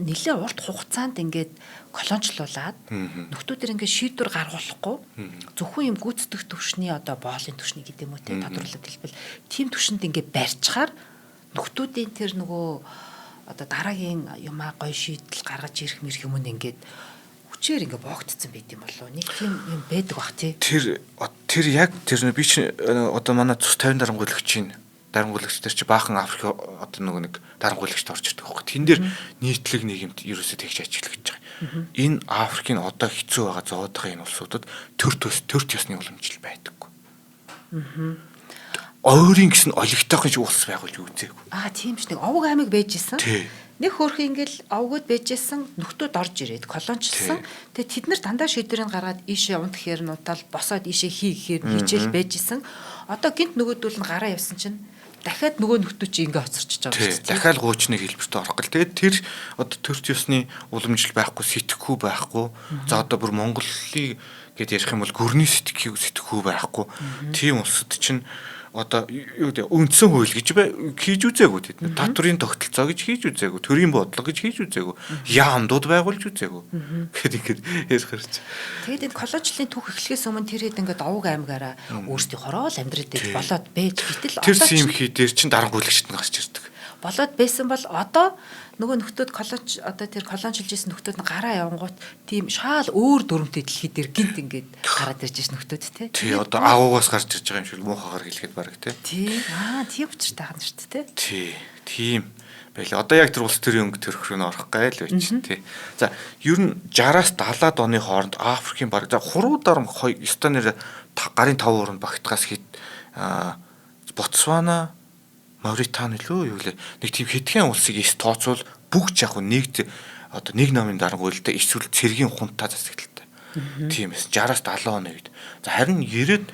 нэлээд урт хугацаанд ингээд колоничлуулаад нөхдүүдэр ингээд шийдвэр гаргуулахгүй зөвхөн юм гүйцэтгэх төвшний одоо боолын төвшний гэдэг юм уу те тодруулаад хэлбэл тийм төвшөнд ингээд барьчаар нөхдүүдийн тэр нөгөө одоо дараагийн юмаа гоё шийдэл гаргаж ирэх мэрх юм ингээд хүчээр ингээ боогдсон байт юм болов. Нэг тийм юм байдаг бах тий. Тэр яг тэр би чи одоо манай цус 50 дарангуулагч тэр чи баахан Африк одоо нөгөө нэг дарангуулагчд орж ирдэг байхгүй. Тэн дээр нийтлэг нийгэмд ерөөсөө тэгж ажиглах гэж байгаа. Энэ Африкийн одоо хэцүү байгаа зоодхон энэ улсуудад төр төсний уламжлал байдаггүй. Ойрын гэсэн олигтойхон шиг улс байгуулж үзээгүй. Тийм ч нэг овог аймаг байж исэн. Нэг хөөрхөн ингээл овгод байжсэн нөхдүүд орж ирээд колончлсан. Тэгээ тэд нар дандаа шийдвэрийг гаргаад ийшээ унт гэхээр нутал босоод ийшээ хий гэхээр хичээл байжсэн. Одоо гинт нөгөөдөл нь гараа явсан чинь дахиад нөгөө нөхдүүд чи ингээ хоцорчж байгаа шүү дээ. Дахиад хуучны хэлбэрт орох гэл. Тэгээд тэр одоо төрч ёсны уламжлал байхгүй, сэтгэхүй байхгүй. За одоо бүр Монголыг гэд ярих юм бол гүрний сэтгэхүй байхгүй. Тийм улсад чинь одоо юу гэдэг үндсэн хууль гэж хийж үзээгүй тэд. Татврын тогтолцоо гэж хийж үзээгүй, төрийн бодлого гэж хийж үзээгүй, яамдууд байгуулж үзээгүй. Гэхэд ярих хэрэг. Тэгээд энэ колоничлын түүх эхлэхээс өмнө тэр хэд ингээд овог аймгаараа өөрсдийн хороо л амьдраад байж болоод байж гэтэл тэр симхи дээр чин дарангуулагчд нь гарч ирдэг. Болоод байсан бол одоо нөгөө нөхдүүд одоо тэр колончилж исэн нөхдүүд нь гараа явангуут тийм шаал өөр дүрмтэй дэлхий дээр гинт ингээд гараад ирж исэн нөхдүүд те. Тий одоо агуугаас гарч ирж байгаа юм шиг муухагаар хэлгээд бараг те. Тий. Тийм учиртай хань шүү дээ те. Тий. Тийм байлаа. Одоо яг тэр улс төрийн өнгө төрөх рүү орох гайл байж тий. За ер нь 60-аас 70-аад оны хооронд Африкийн бараг за хуруу дарам Эстонээр гарын 5 уран багтгаас хэд Ботсвана Мавритани лөө юу лээ нэг тийм хэдхэн улсыг эс тооцвол бүгд яг нэгд одоо нэг намын дарангуйлалтаа эсвэл цэргийн хунтаа засаглалтай. Тийм эс 60-аас 70 оны үед. За харин 90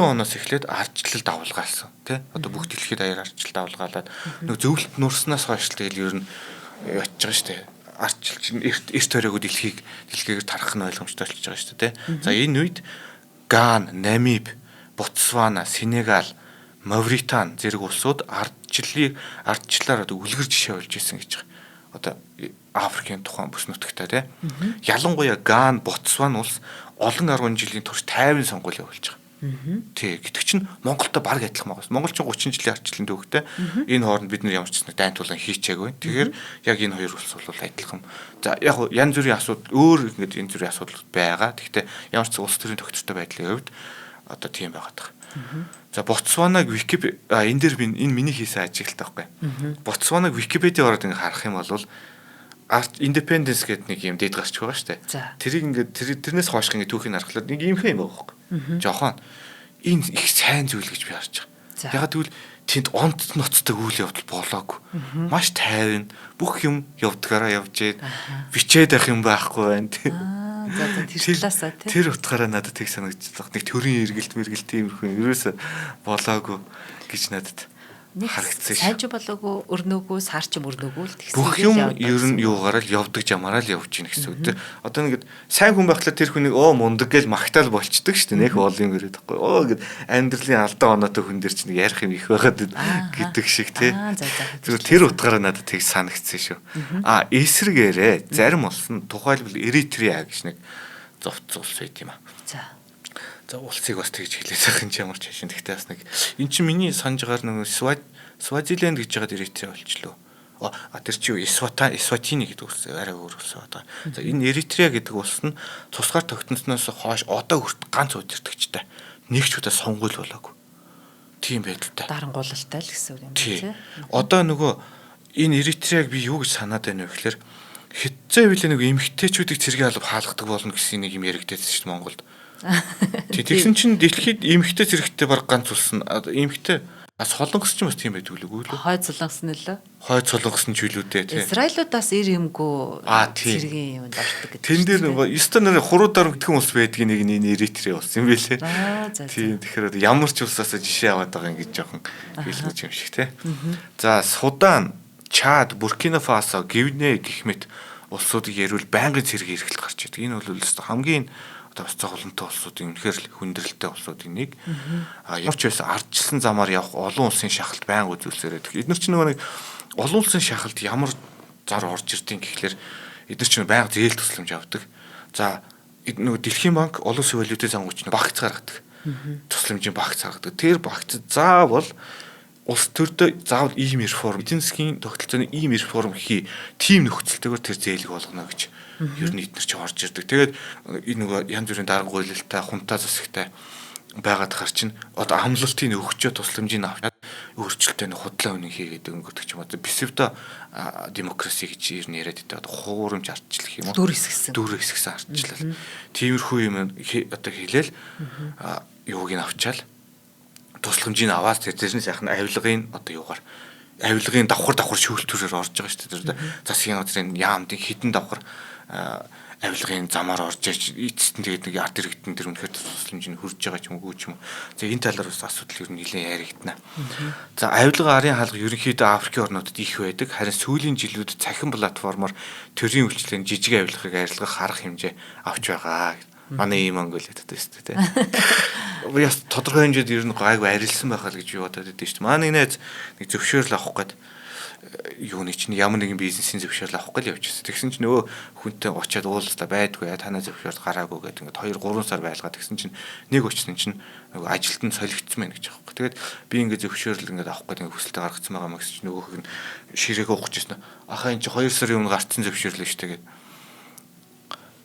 оноос эхлээд ардчлалд авалгаалсан тий. Одоо бүх дэлхийд даяар ардчлалд авалгаалаад нэг зөвлөлт нурснаас хойш тэгэл ер нь явж байгаа шүү дээ. Ардчил чинь эрт тойроогүй дэлхийгээр тарах нь ойлгомжтой болчихж байгаа шүү дээ тий. За энэ үед Ган, Намиб, Ботсвана, Сенегал, Мавритани зэрэг улсууд ардчлалаар одоо үлгэр жишээ болж исэн гэж байгаа. Одоо Африкийн тухайн бүс нутагтай тий. Ялангуяа Ган, Ботсвана улс олон 10 жилийн турш тайван сонгуул явуулж байгаа. Тий, гэдэг чинь Монголтой баг адилхан байгаа. Монгол ч 30 жилийн ардчлалын төвөгтэй. Энэ хооронд бид нар ямар ч нэг дайн тулаан хийчээгүй. Тэгэхээр яг энэ хоёр улс бол адилхан. За яг янз бүрийн асуудал өөр ингэж энэ зүрийн асуудал байгаа. Гэхдээ ямар ч улс төрийн тогтвортой байдлын хувьд одоо тийм байгаад байгаа. За Ботсванаг энэ дээр би энэ миний хийсэн ажиглалтай байхгүй. Ботсванаг Википедиа ороод ингээ харах юм бол Independence гэдэг нэг юм дээд гарч байгаа шүү дээ. Тэрийг ингээ тэрнээс хойш ингээ түүхийг харахад нэг юм юм байгаа байхгүй. Жохон энэ их сайн зүйл гэж би харж байгаа. Ягаад гэвэл тэнд онц ноцтой үйл явдал болоогүй. Маш тайван бүх юм явдгаараа явжээд бичээд авах юм байхгүй байна тийм. Тэр талаасаа тийм. Тэр утгаараа надад тэг санагдчихлаа. Нэг төрийн эргэлт мэргэлт тиймэрхүү ерөөсө болоогүй гэж надад. харагдсан сайн ч болоогүй өрнөөгөө сар ч өрнөөгөө л тэгсэн. Бүх юм ер нь юугаараа л явдаг жамаараа л явж гин гэсэн үг. Одоо нэг сайн хүн байхлаа тэр хүнийг мундаг гэж магтаал болчдөг шүү дээ. Нэг олон юм яриад байхгүй. Гэд амьдралын алдаа оноотой хүн дээр чинь ярих юм их байгаад гэдэг шиг тий. Тэр утгаараа надад тэг санагдсан шүү. Эсрэгээрээ зарим улс нь тухайлбал Эритреа гэж нэг зовц улс байт юм аа. За улсыг бас тэгж хэлээд байгаа юм чи ямар ч хашин. Тэгтээ бас нэг эн чинь миний санаж байгаа нэг Свазиленд гэж байгаа Эритре болчлоо. Тэр чи Эсватини гэдэг улс арай өөр улс байгаа. За энэ Эритре гэдэг улс нь тусгаар тогтносноос хойш одоо хүртэл ганц удирдагчтай. Нэг ч удаа сонгуул болоогүй. Тийм байдалтай. Дарангуулалтай л гэсэн үг юм тийм. Одоо нөгөө энэ Эритреаг би юу гэж санаад байна вэ гэхээр хэцээ билээ нэг эмгтээчүүдийг цэргийн алба хаалгадаг болно гэсэн нэг юм яригдчихсэн шүү дээ Монголд. Тэгсэн чинь дэлхийд эмгтээ зэрэгтэй баг ганц улс нь эмгтээ солонгос ч юм бас тийм байдаг үгүй лөө. Хойд солонгос нь лөө. Хойд солонгос нь ч үлүүдээ тий. Израилуудаас ир юмгүй цэргийн юмд ордог гэдэг. Тэн дээр нөгөө Эстоноор хуруудаар мэдхэн улс байдгийг нэг энэ Эритре улс юм байлээ. Тийм тэгэхээр ямар ч улсаас жишээ аваад байгаа ингэж жоохон хэлмэж юм шиг тий. За Судан, Чад, Буркина Фасо, Гвиней гэх мэт улсуудыг ярил байнгын цэргийн эрхлэлт гарч идэг. Энэ бол хамгийн одоо бас цоглонтой улсуудын үнэхээр л хүндрэлтэй улсуудын нэг. Ямар ч байсан ардчилсан замаар явах олон улсын шахалт байнга үзүүлсээр байдаг. Эдгээр чинь нөгөө нэг олон улсын шахалт ямар зар орж ирдیں۔ Гэхлээр эдгээр чинь байнга зээл тусламж авдаг. За нөгөө Дэлхийн банк олон улсын валютын зангууч нэг багц гаргадаг. Тусламжийн багц гаргадаг. Тэр багц заавал улс төрдөө заавал ийм реформ, эдийн засгийн тогтолцооны ийм реформ хий, тийм нөхцөлтэйгээр тэр зээлийг болгоно гэж ер нь эдгээр чи орж ирдэг. Тэгээд энэ нөгөө янз бүрийн дарангуйлалтай, хунтаа засагтай байгаад хар чинь одоо амлалтын өгчөө тусламжийг аваад өөрчлөлттэй нэг худлаа үнэн хийгээд өнгөрдөг ч юм уу. Псевдо демокраси гэж ер нь яриад байдаг. Хуурамч ардчлах юм уу? Дүр хэсгсэн ардчлал. Тиймэрхүү юм одоо хэлээл юуг нь авчаал тусламжийг аваад тэрнээс яхах нь авилгын одоо юугаар авилгын давхар шүүлтүүрээр орж байгаа шүү дээ. Засгийн газрын яамдын хідэн давхар авилгын замаар орж иж эцэст нь тэгээд нэг ард иргэдэн тэр үнэхээр тусламж нь хүрж байгаа ч юм уу ч юм уу. За энэ талаар бас асуудал ер нь нэлээд яригдана. За авилга арын хаалга ерөнхийдөө Африкийн орнуудад их байдаг. Харин сүүлийн жилүүдэд цахим платформоор төрийн үйлчлэлийн жижиг авилгыг арилгах арга хэмжээ авч байгаа. Манай ийм Монголиад байдаг шүү дээ. Яс тодорхой хэмжээд ер нь гайгүй арилсан байхаа л гэж юу бодоод байдаг шүү дээ. Манай нэг зөвшөөрөл авах гээд юуны чинь ямар нэгэн бизнесийн зөвшөөрөл авах гэж явчихсан. Тэгсэн чинь нөгөө хүнтэй очиад уулзлаа байдгүй танаа зөвшөөрөл гараагүй гэдэг ингээд 2-3 сар байлгаа. Тэгсэн чинь нэг очсон чинь нөгөө ажилтан солигдсон байна гэж аахгүй. Тэгээд би ингээд зөвшөөрөл ингээд авах гэдэг ингээд хүсэлтэд гаргацсан байгаа маа гэсэн чинь нөгөөх нь ширээгээ ухчихсан. Ахаа энэ чинь 2 сарын өмнө гарцсан зөвшөөрлөө шүү дээ гэдэг.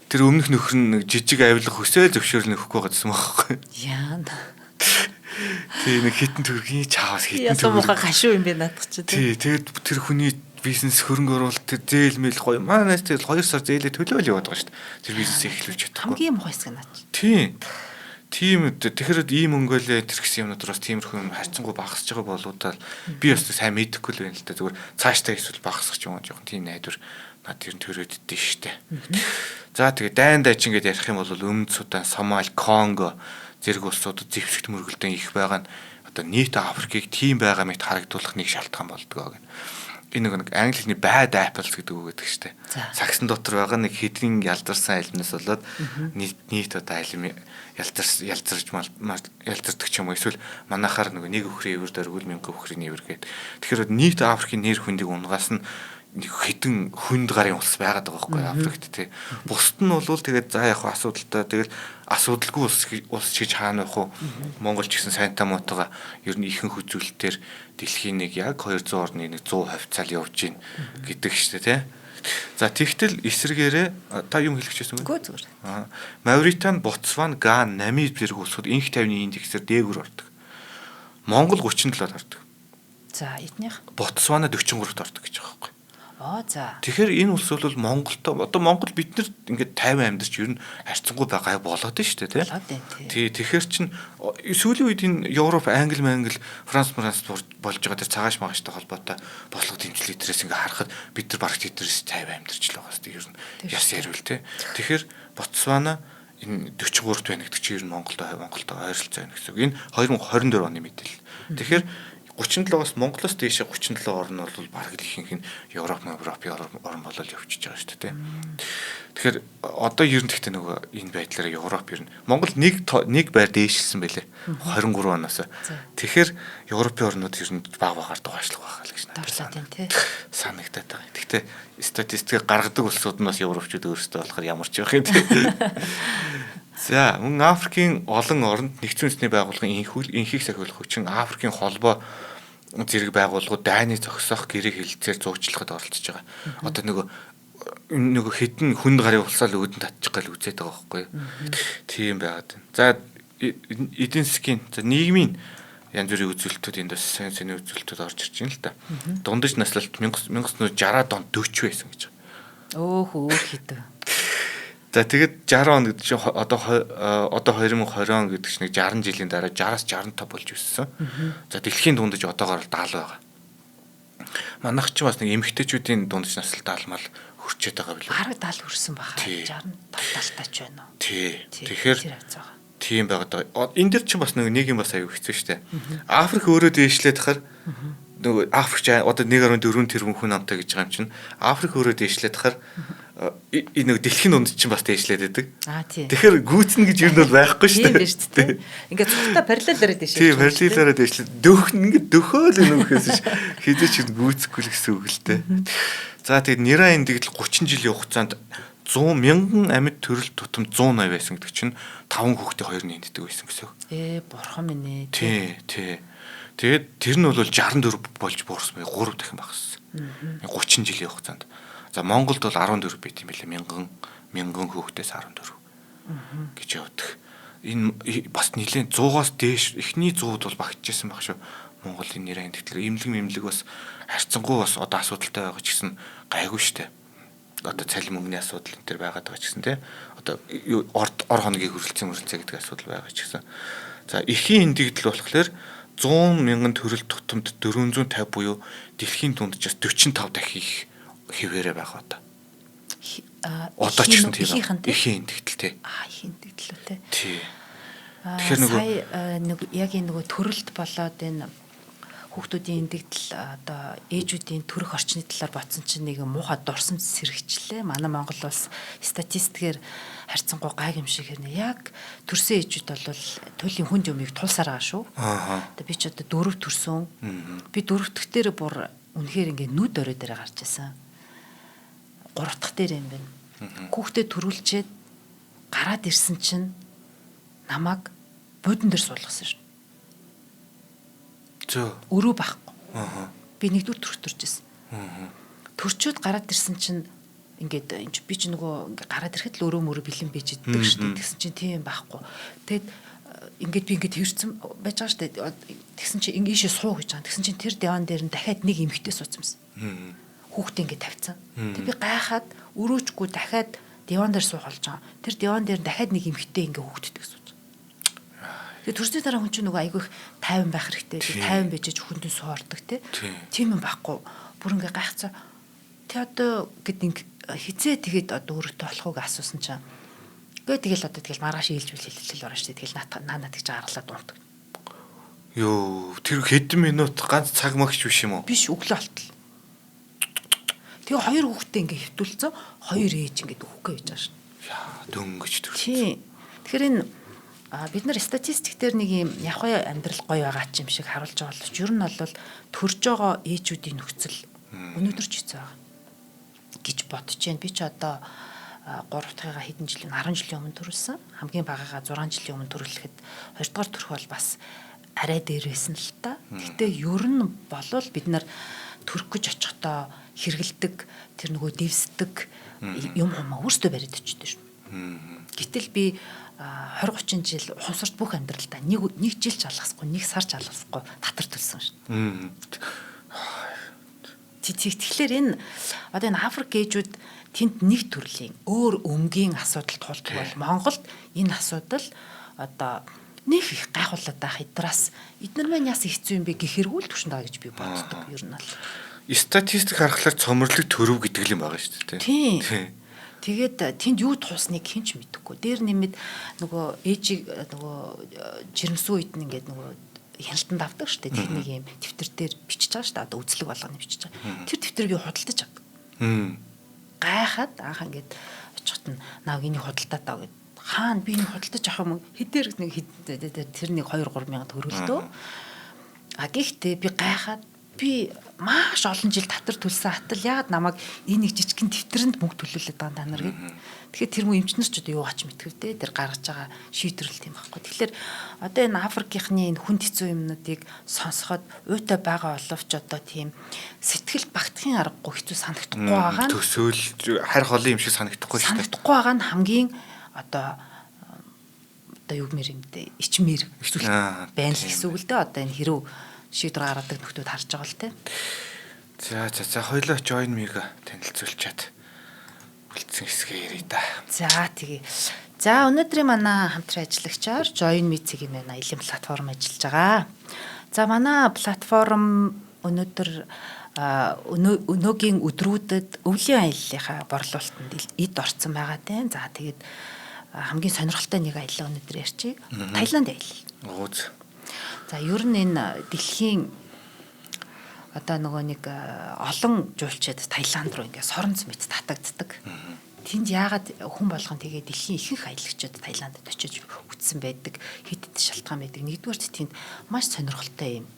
Тэр өмнөх нөхөр нь нэг жижиг авилга хөсөө зөвшөөрөл нөхөхгүй байгаадсан байхгүй. Яа. Тэгээ нэг хитэн төргийн чаавас хитэн төргийн ясаа муухай гашуу юм бэ наадах чи тий. Тэгээд тэр хүний бизнес хөрөнгө оруулалт тэр зээл мэл гоё манайс тэгэл 2 сар зээлээ төлөөл яваад байгаа шүү дээ. Тэр бизнесээ эхлүүлж чадахгүй. Хамгийн муухай хэсэг наач. Тий. Тийм тэгэхээр ийм Монголиа тэр гэсэн юмнууд бас тиймэрхүү юм харьцангуй багасж байгаа болоодаа би бас сайн мэдэхгүй л байна л да. Зүгээр цааштай эсвэл багасах ч юм уу жоохон тийм найдвар над тэр төрөөддөө штэ. За тэгээ дайн дайчин гэдээ ярих юм бол Өмнөд Судан, Сомали, Конго зэрэг улсуудад зэвсэгт мөргөлдөн их байгаа нь одоо нийт Африкийг тийм байгаа мэт харагдуулах нэг шалтгаан болдгоо гэх. Энэ нэг англи хэлний bad apples гэдэг үг гэдэг штэ. Сагсан дотор байгаа нэг хэдийн ялдарсан айлнаас болоод нийт одоо айлм ялзардаг ч юм уу эсвэл манайхаар нэг өхрийн өвөр дөрвөл 1000 өхрийн өвөр гэдэг. Тэгэхээр нийт Африкийн нэр хүндийг унгаас нь хэдэн хүнд гарын улс байгаад байгаа байхгүй Африкт тий. Бусд нь бол тэгээд за яг асуудалтай тэгэл асуудалгүй улс гэж хаана байх вэ? Монгол ч гэсэн сайнтаа муутайгаа ер нь ихэнх үзүүлэлтээр дэлхийн нэг яг 200 орны нэг 100 хавцаал явж гин гэдэг штэ тий. За тэгтэл эсрэгээрээ та юм хэлэх гэсэн үг. Үгүй зүгээр. Мавритани, Ботсвана, Ган, Намиб зэрэг улсууд инх тайвны индексээр дээгүүр ордог. Монгол 37-д ордог. За эднийх Ботсвана 43-д ордог гэж байгаа байхгүй. За. Тэгэхээр энэ улс бол Монголтой одоо Монгол бид нар ингээд 50 амьдарч ер нь харьцангуй байгаа болоод нь шүү дээ тий. Тэгэхээр чин сүүлийн үед энэ Европ, Англи, Франц болж байгаа тэр цагааш магаштай холбоотой бослого дэмжлэг дээрээс ингээд харахад бид нар багт дээрээс 50 амьдарч л байгаа шүү дээ ер нь яс ярил тий. Тэгэхээр Ботсвана энэ 43-т байна гэдэг чинь ер нь Монголтой ойролцоо байна гэсэн үг. Энэ 2024 оны мэдээлэл. Тэгэхээр 37-аас Монголоос дээш 37 орн бол бараг л ихэнх нь Европын орн болол явчихж байгаа шүү дээ. Тэгэхээр одоо ер нь гэхдээ нөгөө энэ байдлаар Европ ер нь Монгол нэг байр дээшилсэн байлээ 23 оноос. Тэгэхээр Европын орнууд ер нь багаар дугаашлах байгаа л гэж надад санагдаад байгаа. Гэхдээ статистик гаргадаг улсууднаас европчууд өөрсдөө болохоор ямар ч явах юм те. За мөн Африкийн олон оронд нэгдсэн үндэсний байгууллагын инхийг сахиулах хүчин Африкийн холбоо зэрэг байгууллагууд дайны зогсоох гэрээ хэлэлцээр зуучлахад оролцож байгаа. Одоо нөгөө хэдэн хүнд гарын улсаал өөдөн татчих гал үзээд байгаа байхгүй юу? Тийм байгаад байна. За эдийн засгийн нийгмийн янз бүрийн үзүүлэлтүүд энд бас сайн үзүүлэлтүүд орж ирж байна л да. Дундаж наслалт 1960-аад онд 40 байсан гэж байгаа. Өөх хэдэ. За тэгээд 60 он гэдэг чинь одоо 2020 он гэдэг чинь 60 жилийн дараа 60-аас 65 болж өссөн. За дэлхийн дундаж одоогоор 70 байгаа. Манайх ч бас нэг эмэгтэйчүүдийн дундаж наслалт даалмал хүрчээд байгаа билүү. Бараг 70 хүрсэн баха. 65 талтай ч байна уу? Тий. Тэгэхээр тийм байгаад байгаа. Энэ дэр чинь бас нэг юм бас аюу хэцүү шттэ. Африк өөрөө дээшлээд хахаар нөгөө Африкч одоо 1.4 тэрбум хүн амтай гэж байгаа юм чинь Африк өөрөө дээшлээд хахаар энэ нэг дэлхийн дунд чинь бас дээшлээд байдаг. Тийм. Тэгэхээр гүйцэн гэж юу нь бол байхгүй шүү дээ. Тийм биз дээ. Ингээд цогтой параллелаараа дээшлээд. Тийм, параллелаараа дээшлээд ингээд дөхөөл нүхээс хизээч гүйцэхгүй л гэсэн үг л дээ. За тэгээд Нира эндэгдэл 30 жилийн хугацаанд 100,000 амьд төрөл тутам 180 байсан гэдэг чинь 5 хүүхдээ 2 нэнддэг байсан гэсэн үг. Бурхан минь ээ. Тий. Тэгээд тэр нь бол 64 болж буурсан бай 3 дахин багассан. 30 жилийн хугацаанд. За Монголд бол 14 байт юм билээ. Мянган хүүхдээс 14 гэж явдаг. Энэ бас нэлээд 100-аас дээш эхний 100-д бол багтчихсан баг шүү. Монголын нэрийн тэтгэлэр имлэг бас харьцангуй бас одоо асуудалтай байгаа ч гэсэн гайгүй штэ. Одоо цалин мөнгөний асуудал энэ төр байгаад байгаа ч гэсэн тий. Одоо ор хоногийн хөрөлцөө гэдэг асуудал байгаа ч гэсэн. За эхийн эндэгдэл болохоор 100,000 төрөл тутамд 450 буюу дэлхийн дунджаас 45 дахин их хэвээрээ байх одоо. Одоо ч гэсэн тийм эхийн эндэгдэл тий. Эхийн эндэгдэл үү тий. Тий. Тэгэхээр нөгөө яг энэ төрөлт болоод энэ хүүхдүүдийн эндэгдэл одоо ээжүүдийн төрөх орчны талаар бодсон чинь нэг муухай дурсамж сэргийлээ. Манай Монгол улс статистикээр харьцангуй гайхамшиг хэрнэ. Яг төрсөн ээжүүд бол туйлын хүнд юмыг тулсаар байгаа шүү. Одоо би ч одоо 4 төрсөн. Би 4 дахь дээр бүр үнэхээр ингээ нүд орой дээр гарч ирсэн. 3 дахь дээр юм байна. Хүүхдээ төрүүлчихэд гараад ирсэн чинь намайг буудан дээр суулгасан шин. Өрөө байхгүй. Би нэгдүгээр төрж ирсэн. Төрчөөд гараад ирсэн чинь ингээд би ч нөгөө гараад ирэхэд л өрөө мөрөө бэлэн байж иддэг шүү дээ. Тэгсэн чинь тийм байхгүй. Тэгэд ингээд би ингээд тэрсэн байж байгаа шүү дээ. Тэгсэн чинь ийшээ суу гэж байгаа. Тэгсэн чинь тэр диван дээр нь дахиад нэг эмэгтэй суудсан юмсан. Хүүхдээ ингээд тавьцсан. Тэг би гайхаад өрөөчгүй дахиад диван дээр суугалж байгаа. Тэр диван дээр дахиад нэг эмэгтэй ингээд хүүхдтэй сууж. Тэгээ төрсний дараа хүн чинь нөгөө айгүй их тайван байх хэрэгтэй. Тайван байж хүндэн суурдаг тийм юм байхгүй. Бүр ингээ гайхацаа. Тэ одоо гэд хизээ тэгээд одоо өөртөө болохыг асуусан чинь. Тэгэл маргааш ээлж хэлэл орно шүү дээ. Тэгэл наанад гэж гаргалаад дуурдаг. Йоо, тэр хэдэн минут ганц цаг магч биш юм уу? Биш, өглөө болтол. Тэгээ 2 хүүхдээ ингээ хөвтүүлцэн 2 ээж ингээ өгөхгүй байж байгаа шин. Яа, дөнгөж төр. Тийм. Тэгэхээр энэ бид нар статистик дээр нэг юм явхай амьдрал гоё байгаа ч юм шиг харуулж байгаа боловч ер нь бол төрж байгаа ээжүүдийн нөхцөл өнөөдөр ч хэцүү байгаа гэж бодож байна. Би ч одоо 3 дахьгаа хэдэн жилийн 10 жилийн өмнө төрүүлсэн. Хамгийн багагаа 6 жилийн өмнө төрүүлэхэд 2 дугаар төрөх бол бас арай дээр байсан л та. Гэхдээ ер нь болвол бид нар төрөх гэж очихдоо хэргэлдэг тэр нөгөө дэвсдэг юм өөртөө бариад очдөг шүү. Гэтэл би 20-30 жил ухамсарт бүх амьдралдаа нэг жил ч алгасахгүй, нэг сар ч алгасахгүй татар төлсөн шүү. Тэгэхээр энэ одоо энэ Африк ээжүүд тэнд нэг төрлийн өөр өнгийн асуудал тулдаг бол Монголд энэ асуудал одоо нэг их гайхуулаад байх хэдраас эдгээр маань яасан хэцүү юм бэ гэхэргүй л төвшөнд байгаа гэж би боддог ер нь бол. Статистик харахаар цомрлог төрөв гэдэг юм байгаа шүү дээ. Тийм. Тэгээд тэнд юу туусныг хэн ч мэдэхгүй. Дээр нэмэд нөгөө ээжийг нөгөө жирэмсүү үед нь ингээд нөгөө хяналтанд авдаг шүү дээ. Техник юм дэвтэр дээр бичиж байгаа шүү дээ. Одоо үзлэг болгоно бичиж байгаа. Тэр дэвтрийг худалдаж авдаг. Гайхаад анх ингээд очихт нь нав энийг худалдаад таа гэд. Хаана би энийг худалдаж авах юм хэдээр нэг тэр нэг 2-3 мянга төгрөлтөө. А гэхдээ би гайхаад би маш олон жил татвар төлсөн хатал яагаад намайг энэ нэг жижигхэн дэвтэрэнд мөнгө төлүүлээд байгаа та нар гэд. Тэгэхээр тэр мөн эмчнэр ч одоо юу ач мэдхэв дээ. Тэр гаргаж байгаа шийдвэрлэл тийм байхгүй. Тэгэхээр одоо энэ Африкийнхны энэ хүнд хэцүү юмнуудыг сонсоход уйтай байгаа боловч одоо тийм сэтгэл багтахын аргагүй хэцүү санагдахгүй байгаа нь төсөөл харь холын юм шиг санагдахгүй шүү дээ. Санагдахгүй байгаа нь хамгийн одоо юу гэмээр юм дээ ичмэр хэцүү байна л гэсэн үг л дээ. Одоо энэ хэрэг шийдвэр гаргадаг нөхдүүд харж байгаа л те. За хоёлоо join me-г танилцуулчаад үлдсэн хэсгээ ярий да. За тэгээ. За өнөөдрийн манай хамтран ажиллагчаар join me цэгийн маань аялын платформ ажиллаж байгаа. За манай платформ өнөөдөр өнөөгийн өдрүүдэд өвлийн аяллахаа борлуулалтанд эд орцсон байгаа тийм. За тэгээд хамгийн сонирхолтой нэг аялал өнөөдөр ярьчих. Таиланд аялал. За ер нь энэ дэлхийн одоо нөгөө нэг олон жуулчид Таиланд руу ингээд соронц мэт татагддаг. Тэнд яагаад хүн болгон тэгээ дэлхийн ихэнх аялагчид Таиландд очиж үтсэн байдаг. Хэд хэд шалтгаан байдаг. Нэгдүгээр тэнд маш сонирхолтой юм.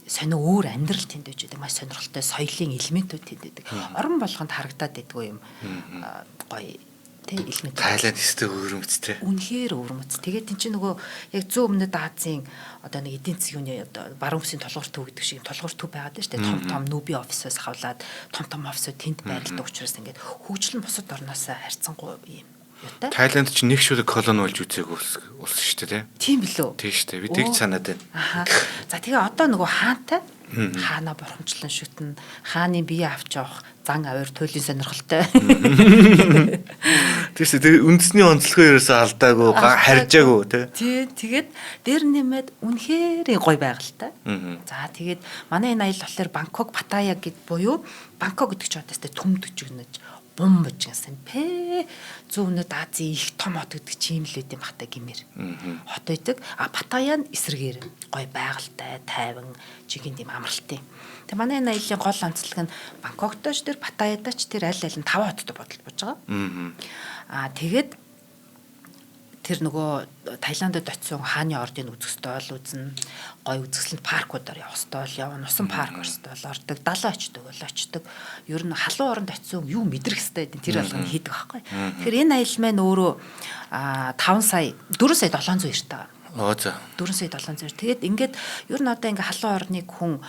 Сонио өөр амьдрал тэнд байж байдаг. Маш сонирхолтой соёлын элементүүд тэнд байдаг. Орон болгонд харагдаад байдгүй юм. Гоё тэ элемент. Таиланд өстэй өвөрмөцтэй. Үнэхээр өвөрмөц. Тэгээд тэн чинь нөгөө яг зүүн өмнөд Азийн одоо нэг эдийн засгийн үний одоо баруун бүсийн толгуур төв гэдэг шиг толгуур төв байгаад байна шүү дээ. Том нүүби офисоос хавлаад том офисууд тэнд байрладаг учраас ингээд хөгжил нь бусад орноос харьцангуй юм. Юутай? Таиланд чинь нэг шүлэг колони болж үзээг улс шүү дээ тийм билүү? Тийм шүү дээ. Би тэгж санаад байна. За тэгээ одоо нөгөө хаантай хаана боромжлон шүтэн хааны бие авч явах зан авир туйлын сонирхолтой. Тийш тэгээ үндэсний онцлогоо ерөөсөө алдаагүй харьжаагүй тий. Тэгээд дээр нэмээд үнэхээр гоё байгальтай. За тэгээд манай энэ аялал болохоор Бангкок Паттайя гэд буюу Бангкок гэдэг чинь одоо төмдөж гэнэж бомбож гэсэн зүүнөд Азийн их том хот гэдэг чинь юм л үт юм бахтай гимээр. Хот байдаг. А Паттайя нь эсрэгээр гоё байгальтай, тайван, жигийн тийм амралтын. Тэгээ манай энэ аяллаа гол онцлог нь Бангкоктооч тэр Паттайядаач тэр аль аль нь 5 хотод бодолж бож байгаа. Тэгээд тэр нөгөө Таиландд очисон хааны ордыг үзэх ёстой бол үзнэ. Гой үзэсгэлэнт паркуудаар явах ёстой бол явна. Усан парк орстой бол ордог. Далаа очдог бол очдог. Ер нь халуун оронд очисон юу мэдрэх ёстой гэдэг тэр болгоно хийдэг байхгүй. Тэгэхээр энэ аялал маань өөрөө 5 сая 4 сая 700 эрт байгаа. 4 сая 700. Тэгээд ингээд ер нь одоо ингээ халуун орныг хүн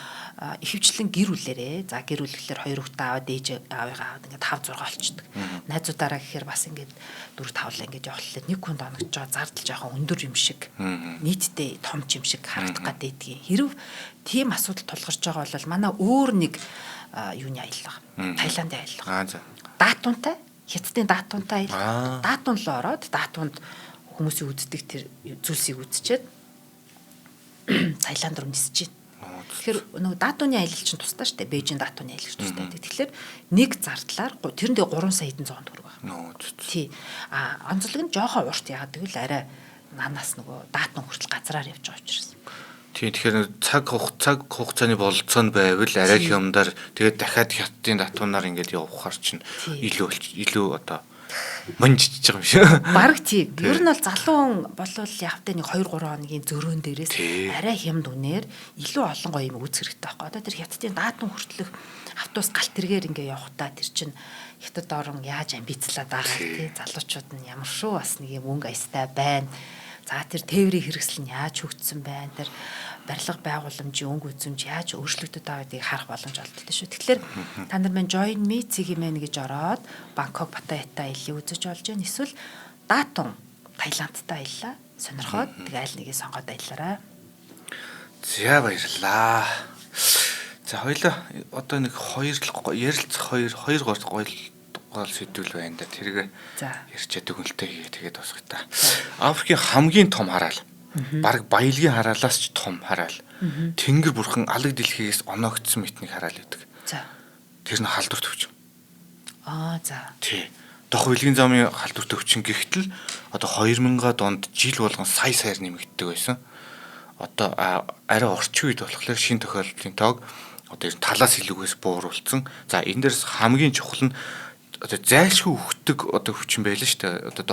ихэвчлэн гэр бүлээрээ за гэр бүлэхээр 2 хүүхдээ аваад ээж аавыгаа аваад ингээ 5 6 олчдөг. Найзуудаараа гэхээр бас ингээд 4 5 ингээд явахлаа нэг хүн доногч байгаа зардал жоохон өндөр юм шиг нийтдээ том ч юм шиг харагдах гадээдгийн. Хэрв тийм асуудал тулгарч байгаа бол манай өөр нэг юуны аялал байна. Таиландын аялал. Даатунтай хятадын даатунтай аялал. Даатун руу ороод даатунд хүмүүсийн үздэг тэр зүйлсийг үзчихэд Таиланд руу нисэж байна. Тэгэхээр нөгөө даатууны аялал чинь тусдаа штэ. Бээжин даатууны аялал тусдаа. Тэгэхээр нэг зардлаар тэрэндээ 3 сая хэдэн зуун төгрөг байна. Тий. Онцлог нь жоохон урт яагаад гэвэл арай нанаас нөгөө даатун хүртэл газраар явж байгаа учраас. Тийм тэгэхээр цаг хугацааны бололцоо нь байвал арай их юмдаар тэгээд дахиад хятадын даатуунаар ингээд явахаар чинь илүү одоо монжиж байгаа юм шиг. Бараг тийм. Ер нь бол залуу болвол явтай нэг 2 3 хоногийн зөрөөн дээрээс арай хямд үнээр илүү олон гоё юм үзэх хэрэгтэй байхгүй. Одоо тэр хятадын даатун хүртэлх автобус галт тэргээр ингээ явахтаа тэр чин хятад орон яаж амбицлаад байгаа тий. Залуучууд нь ямар шүү бас нэг юм өнгө аястай байна. За тэр тээврийн хэрэгсэл нь яаж хөгжсөн байна. Тэр барилга байгууламжийн өнгө үзэмж яаж өөрчлөгдөд байгааг харах боломж олддог шүү. Тэгэхээр та нар маань Join Me цэгийн мэн гэж ороод Бангкок Паттайятай аяллаа үзэж олж байна. Эсвэл Даатун Таиландтай аяллаа сонирхоод тэгээ аль нэгийг сонгоод аяллаарай. За баярлаа. За хоёлаа одоо нэг ярилцах хоёр гол сэдвүүл байна да. Тэргээ ярьчаад өгнөлтэй хийе тэгээд босгоо та. Африкийн хамгийн том хараал. Бараг баялагын хараалаас ч том хараал. Тэнгэр бурхан алаг дэлхийгээс оноогдсон мэтний хараал гэдэг. За. Тэр нь халдварт өвчин. За. Тий. Дох хуулийн замын халдварт өвчин гэхтэл одоо 2000-аад онд жил болгон саяар нэмэгддэг байсан. одоо арай орчин үед болохоор шин тохиолдлын тоог одоо талаас илүүгээс бууруулсан. За энэ дээрс хамгийн чухал нь одоо зайлшгүй өгдөг одоо хүчин байлаа шүү дээ. Одоо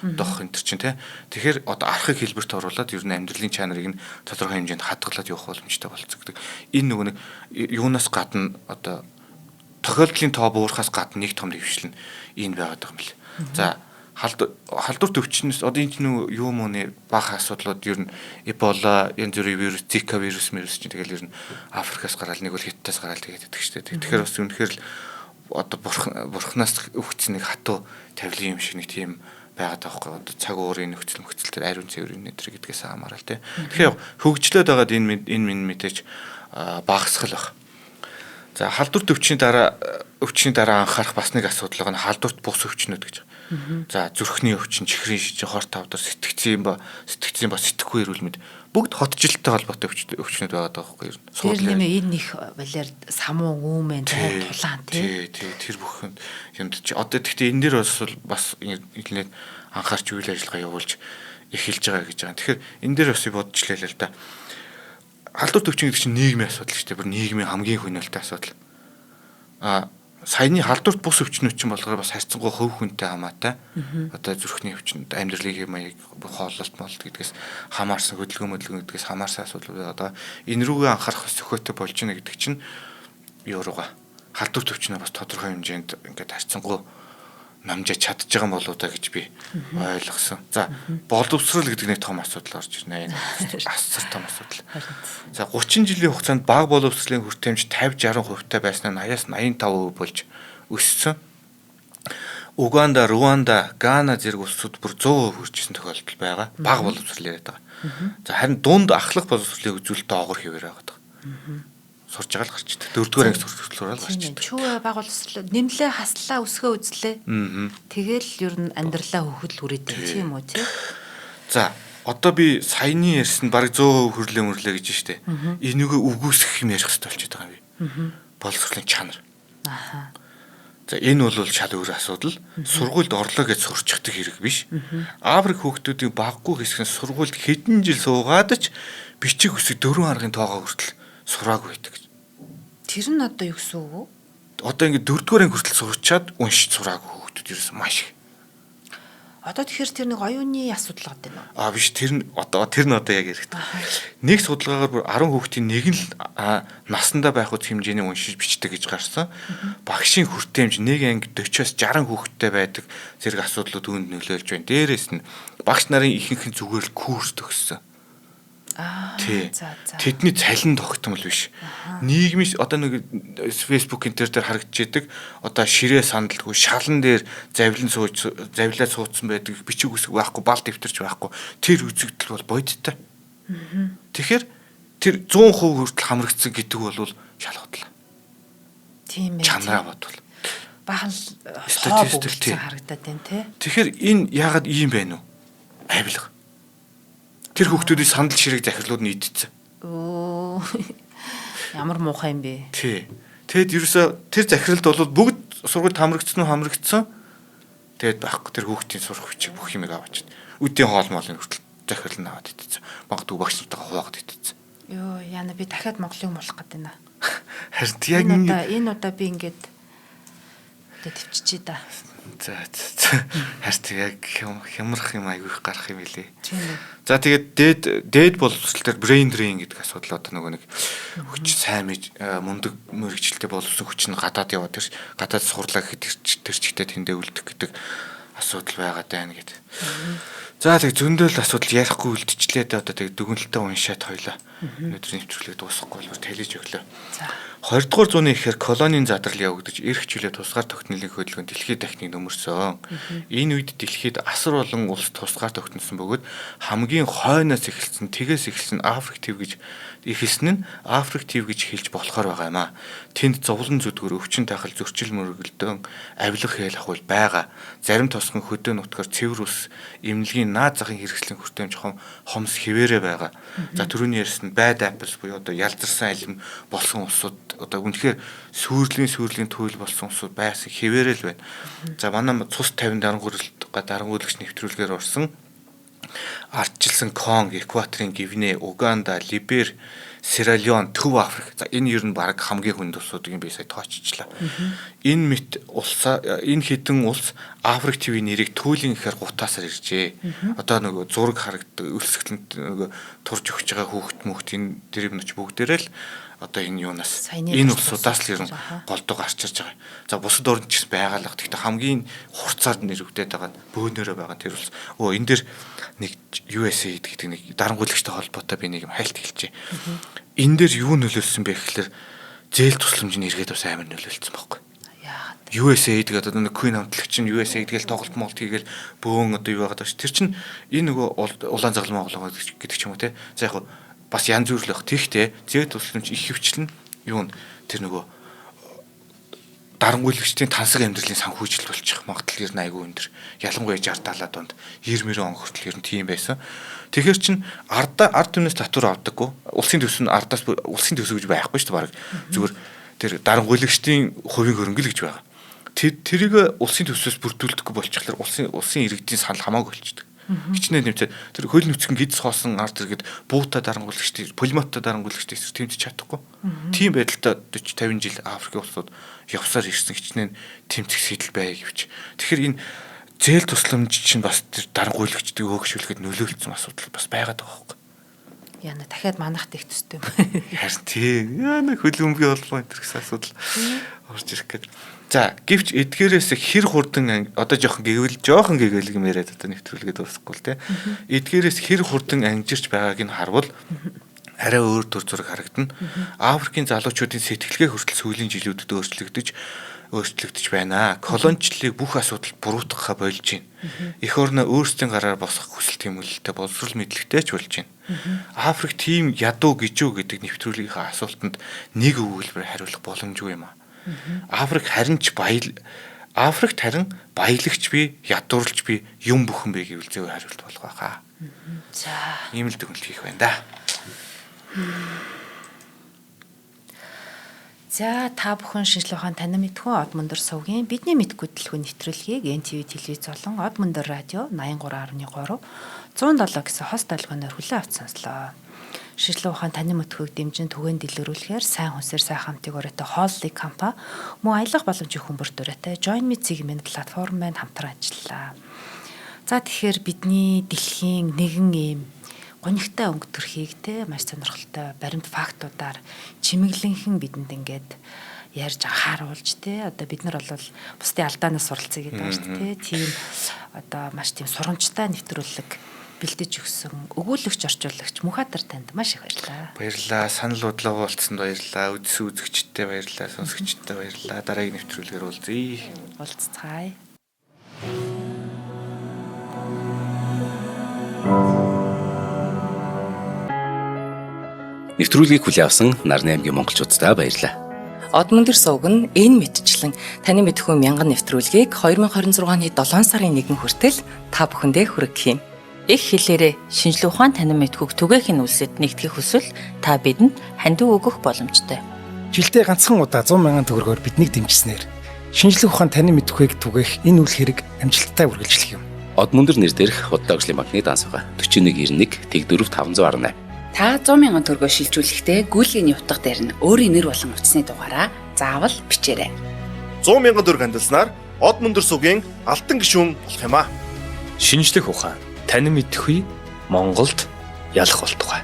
дох энэ төр чинь тий. Тэгэхээр одоо архаг хэлбэрт оруулаад ер нь амьдралын чанарыг нь тодорхой хэмжээнд хадгалаад явах боломжтой болцогддог. Энэ нөгөө нэг юунаас гадна одоо тохиолдлын тоо буурахаас гадна нэг том дэвшил нь энэ байгаад байгаа юм лээ. За халдвар төвчнөөс одоо энэ нэг юу мууны бага асуудлууд ер нь Эбола, янз бүрийн вирус, Зика вирус чинь тэгэл ер нь Африкаас гараад нэг бол Хятадаас гараад тэгээд идэх шүү дээ. Тэгэхээр бас үнэхээр л одоо бурхнаас өгсөн нэг хатуу тавилын юм шиг нэг тийм байгаад байгаа байхгүй. Одоо цаг уурын нөхцөл төр ариун цэврийн нэтер гэдгээс хамаарал тий. Тэгэхээр хөгжлөөд байгаад энэ мэдээж багасгал баг. За халдвар өвчний дараа анхаарах бас нэг асуудал байгаа нь халдварт бус өвчнүүд гэж. За зүрхний өвчин, чихрийн шижин, хор тавдар, сэтгцийн сэтгэхгүй эрүүл мэнд бүгд хотжилттой холбоотой өвчнүүд байгаа байхгүй юу? Тэр нэмээ энэ их балиар самуу үүмэн тулаан тий. Тэр бүх юмд чи одоо тэгтээ энэ дээр бас нэлээд анхаарч үйл ажиллагаа явуулж эхэлж байгаа гэж байгаа. Тэгэхээр энэ дээр бас бодчихлаа л да. Халдвар төвчин гэдэг чинь нийгмийн асуудал шүү дээ. Бүр нийгмийн хамгийн хүнэлттэй асуудал. Саяны халдварт бус өвчнүүд чинь болохоор бас харьцангуй хөв хүнтэй хамаатай. Одоо зүрхний өвчнөд амьдралын маяг хооллолт гэдгээс хамаарсан хөдөлгөөн гэдгээс хамаарсан асуудал одоо энэ рүүгээ анхаарах зохиотой болж байна гэдэг чинь юу руугаа халдварт өвчнөө бас тодорхой хэмжээнд ингээд харьцангуй намжиж чадж байгаа юм болоо да гэж би ойлгосон. За боловсрал гэдэг нэг том асуудал орж ирнэ. Энэ асар том асуудал. За 30 жилийн хугацаанд бага боловсролын хүртээмж 50-60% та байснаа 80-85% болж өссөн. Уганда, Руанда, Гана зэрэг улсууд бүр 100% хүрчихсэн тохиолдол байгаа. Бага боловсрол яриад байгаа. За харин дунд ахлах боловсролын үзүүлэлт доогор хэвээр байгаа. Сурж байгаа л гарч идэг. 4-р анги сургалтаар л гарч идэг. Чүү байгуулсан нэмлээ хаслаа өсгөө үзлээ. Тэгэл ер нь амьдралаа хөхөл хүрээд тийм үү тий. За одоо би саяны ярьсан баг 100% хөрлөө гэж штэ. Энийгээ үгүйсгэх юм ярих хэрэгтэй болчиход байгаа юм би. Боловсролын чанар. За энэ бол шал өөр асуудал. Сургуульд орлоо гэж сурчдаг хэрэг биш. Африк хүүхдүүдийн баггүй хэсэг нь сургуульд хэдэн жил суугаад ч бичиг үсэг 4 аргын тоогоо хүртэл сураагүй байдаг. Тэр нь одоо юу гэсэн үг вэ? Одоо ингэ 4-р анги хүртэл суучаад уншиж сураагүй хүүхдүүд ерөөс маш их. Одоо тэгэхээр тэр нэг оюуны асуудал гад байна уу? Биш тэр нь одоо яг хэрэгтэй. Нэг судалгаагаар бүр 10 хүүхдийн нэг нь л насандаа байх үс хэмжээний уншиж бичдэг гэж гарсан. Багшийн хүртээмж нэг анги 40-оос 60 хүүхэдтэй байдаг зэрэг асуудлууд үүнд нөлөөлж байна. Дээрээс нь багш нарын ихэнх нь зүгээр л курс төгссөн. Тэдний цалин тогтмол биш. Нийгмийн одоо нэг Facebook дээр харагдаж идэг одоо ширээ сандалгүй шалан дээр завлаад суудсан байдаг бичиг үсэг байхгүй бал дэвтэрч байхгүй тэр үзэгдэл бол бодиттой. Тэгэхээр тэр 100% хүртэл хамрагдсан гэдэг бол шалгатлаа. Тийм ээ. Чанараа бодвол бахан статистик харагдаад байна тий. Тэгэхээр энэ яагаад ийм байна уу? Авилга. Тэр хүүхдүүдийн сандал ширэг захирлууд нь идчихсэн. Ямар муухай юм бэ? Тий. Тэгэд ерөөсө тэр захиралд бол бүгд сургуульд хамрагдсан. Тэгэд байхгүй тэр хүүхдийн сурах хүчийг бүх юмыг аваад чинь. Үдийн хоол-моолын хүртэл захирал нь аваад идчихсэн. Магадгүй багш нартайгаа хуваагаад идчихсэн. Йоо, яна би дахиад Монголыг муулах гээд байна. Харин яг энэ удаа би ингээд төвччихье да. За харин яг хямрах юм айгүй их гарах юм билий. Тийм үү. За тэгээд дээд боловсрол төр brain drain гэдэг асуудал одоо нөгөө нэг хүч сайн мундаг мөрөгчлөлтэй боловсон хүч нь гадаад яваад тэр гадаад сурлаа гэхэд тэр чигтээ тэндээ үлдэх гэдэг асуудал байгаад байна гэдэг. За тэгээд зөндөл асуудал ярихгүй үлдчихлээ дээ одоо тэгээд дүгнэлтээ уншаад хойлоо. Өнөөдрийн нэвтрүүлэг дуусахгүй бол талиж өглөө. За 20 дугаар зууны ихээр колонийн задрал явагдаж эрх чөлөө тусгаар тогтнолын хөдөлгөөн дэлхийд дахныг нөмөрсөн. Энэ үед дэлхийд асар олон улс тусгаар тогтносон бөгөөд хамгийн хойноос эхэлсэн тэгээс эхэлсэн Африк төв гэж эхэлсэн нь Африк төв гэж хэлж болохоор байгаа юм аа. Тэнд зовлон зүдгэр өвчин тахал зөрчил мөргөлдөөн авилах хэл ахвал байгаа. Зарим тосгон хөдөө нутгаар цэвэр ус эмнэлгийн наад захын хэрэгслийн хүртээмж хомс хിവэрэ байгаа. За түрүүний ярьсан байд апс буюу одоо ялзарсан алим болсон улсууд одоо үнэхээр сүүрлийн туйл болсон улсууд байсан хിവэрэл байна. За манай цус 50 дарангууллагч нэвтрүүлгээр орсон ардчилсан Конго, Экваторын Гвиней, Уганда, Либер, Сьерра-Леон, Төв Африк. За энэ ер нь баг хамгийн хүнд улсуудыг би сая тооцчихлаа. Энэ мэт энэ хэдэн улс Африк ТV нэрийг түүлийн гэхээр гутаасаар иржээ. Одоо нөгөө зураг харагддаг өлсгөлөнд нөгөө турж өгч байгаа хүүхэд энэ дэрэг нүч бүгдээрээ л одоо энэ юунаас энэ улсуудаас л ер нь голдуу гарч ирж байгаа. За бусад орнд ч байгаалах. Гэхдээ хамгийн хурцаар нэрвэгдээд байгаа нь бөөнөрөө байгаа тэр улс. Энэ дэр нэг USAID гэдэг нэг дарангуйлагчтай холбоотой би нэг юм хайлт хэлчихэ. Энэ дээр юу нөлөөлсөн бэ гэхээр зээл тусламжны иргэд бас амар нөлөөлсөн байхгүй. USAID гэдэг нэг Queen хамтлагч нь USAID гэж тоглолт молт хийгээл бөөн одоо юу байгаа даа ш. Тэр чинь энэ нөгөө улаан загалмаа оглоо гэдэг ч юм уу те. За яг бас янз бүр л байх. Тэгтээ зээл тусламж их хөвчлэн юу н тэр нөгөө дарангуйлагчдын тансаг амьдралын санхүүжил болчих магадлал ер нь айгүй өндөр. Ялангуяа 60-70 донд 90 он хүртэл ер нь тийм байсан. Тэгэхээр чин ард түмнээс татвар авдаггүй. Улсын төсөв нь ардаас улсын төсөв гэж байхгүй шүү дээ баг. Зүгээр тэр дарангуйлагчдын хувийн хөрөнгө л гэж байгаа. Тэрийг улсын төсвөөс бүрдүүлдэггүй болчихлоор улсын иргэдийн санал хамаагүй болчихдог. Хичнээн нэмцээ тэр хөл нүцгэн гидс хоосон ард иргэд буута дарангуйлагчдын полимоттой дарангуйлагчдын эсрэг тэмцэж чадахгүй. Тийм байдалтай 40-50 жил Африкийн улсууд явсаар ирсэн хичнээн тэмцэх сэтэл бай гэвч. Тэгэхээр энэ зээл тусламж чинь бас тэр дарангуйлагчдыг өөгшүүлэхэд нөлөөлсөн асуудал бас байгаад байгаа байхгүй. Яна дахиад манах тех төстэй юм. Харин тийм. Яна хөлбөмбөгийн холбоо энэ гэсэн асуудал орж ирэх гээд. За гэвч эдгээрээс хэр хурдан одоо жоохон гэвэл юм яриад одоо нэвтрүүлгээд дуусахгүй л те. Эдгээрээс хэр хурдан ангижирч байгааг нь харвал арай өөр төр зураг харагдана. Африкийн залуучуудын сэтгэлгээ хүртэл сүүлийн жилүүдэд өөрчлөгдөж байна. Колоничлалыг бүх асуудал буруутгахаа болж байна. Эх орноо өөрсдийн гараар босгох хүсэл тэмүүлэлтэй боловсрол мэдлэгтэй ч болж байна. Африк тийм ядуу гижүү гэдэг нэвтрүүлгийнхаа асуултанд нэг өгүүлбэр хариулах боломжгүй юм аа. Африкт харин баялагч би, ядуурлж би юм бүхэн бэ гэвэл зөв хариулт болох байхаа. За ийм л дүгнэлт хийх байна да. За та бүхэн шинжлэх ухаан танин мэдхүн Од Мөндөр сувгийн бидний мэдгүй дэлгүүр нэвтрүүлгийг NTV телевиз болон Од Мөндөр радио 83.3 107 гэсэн хост долгионоор хүлээн авч сонслоо. Шинжлэх ухаан танин мэдхүйг дэмжин түгээн дэлгэрүүлэхээр сайн хүнсээр сайн хамтыг өрөөтэй хооллыг компани мөн аялах боломжийн хүмүүр дүрээтэй Join Me Zigmen платформ маань хамтран ажиллалаа. За тэгэхээр бидний дэлхийн нэгэн ийм гонигтай өнгө төрхийг те маш сонирхолтой баримт фактуудаар чимэглэнхэн бидэнд ингээд ярьж анхааруулж те одоо бид нар бол бусдын алдаанаас суралцъя гэдэг байна шүү дээ. Тийм одоо маш тийм сурамжтай нэвтрүүлэг бэлдэж өгсөн өгүүлэгч орчуулагч Мухатар танд маш их баярлалаа. Баярлалаа. Санал бодлого болцсонд баярлалаа. Үзэгчдтэй баярлалаа. Сонсогчдтэй баярлалаа. Дараагийн нэвтрүүлгээр уулзъя. Уулзцаая. Нэвтрүүлгийг хүлээн авсан Нарны аймгийн монголчуудтай баярлалаа. Од Мөндөр сувг нь энэ мэдчлэн таны мэдхүйн мянган нэвтрүүлгийг 2026 оны 7 сарын 1 хүртэл та бүхэндээ хүргэх юм. Их хэлээрээ шинжлэх ухаан танин мэдхүйг түгээхийн үлсэд нэгтгэх хүсвэл та бидэнд хандив өгөх боломжтой. Жилдээ ганцхан удаа 100 мянган төгрөгөөр биднийг дэмжснээр шинжлэх ухаан танин мэдхүйг түгээх энэ үйл хэрэг амжилттай үргэлжлэх юм. Од Мөндөр нэр дээрх Худлаа хөгжлийн банкны данс байгаа 4191 Тэг 4518. Та 100 мянган төгрөгөөр шилжүүлэхдээ гүйлгээний утга дээр нь өөрийн нэр болон утасны дугаараа заавал бичээрэй. 100 мянган төгрөг хандалснаар Од Мөндөр сувгийн алтан гишүүн болох юм а. Шинжлэх ухаан танин мэдхгүй Монголд ялах болтугай.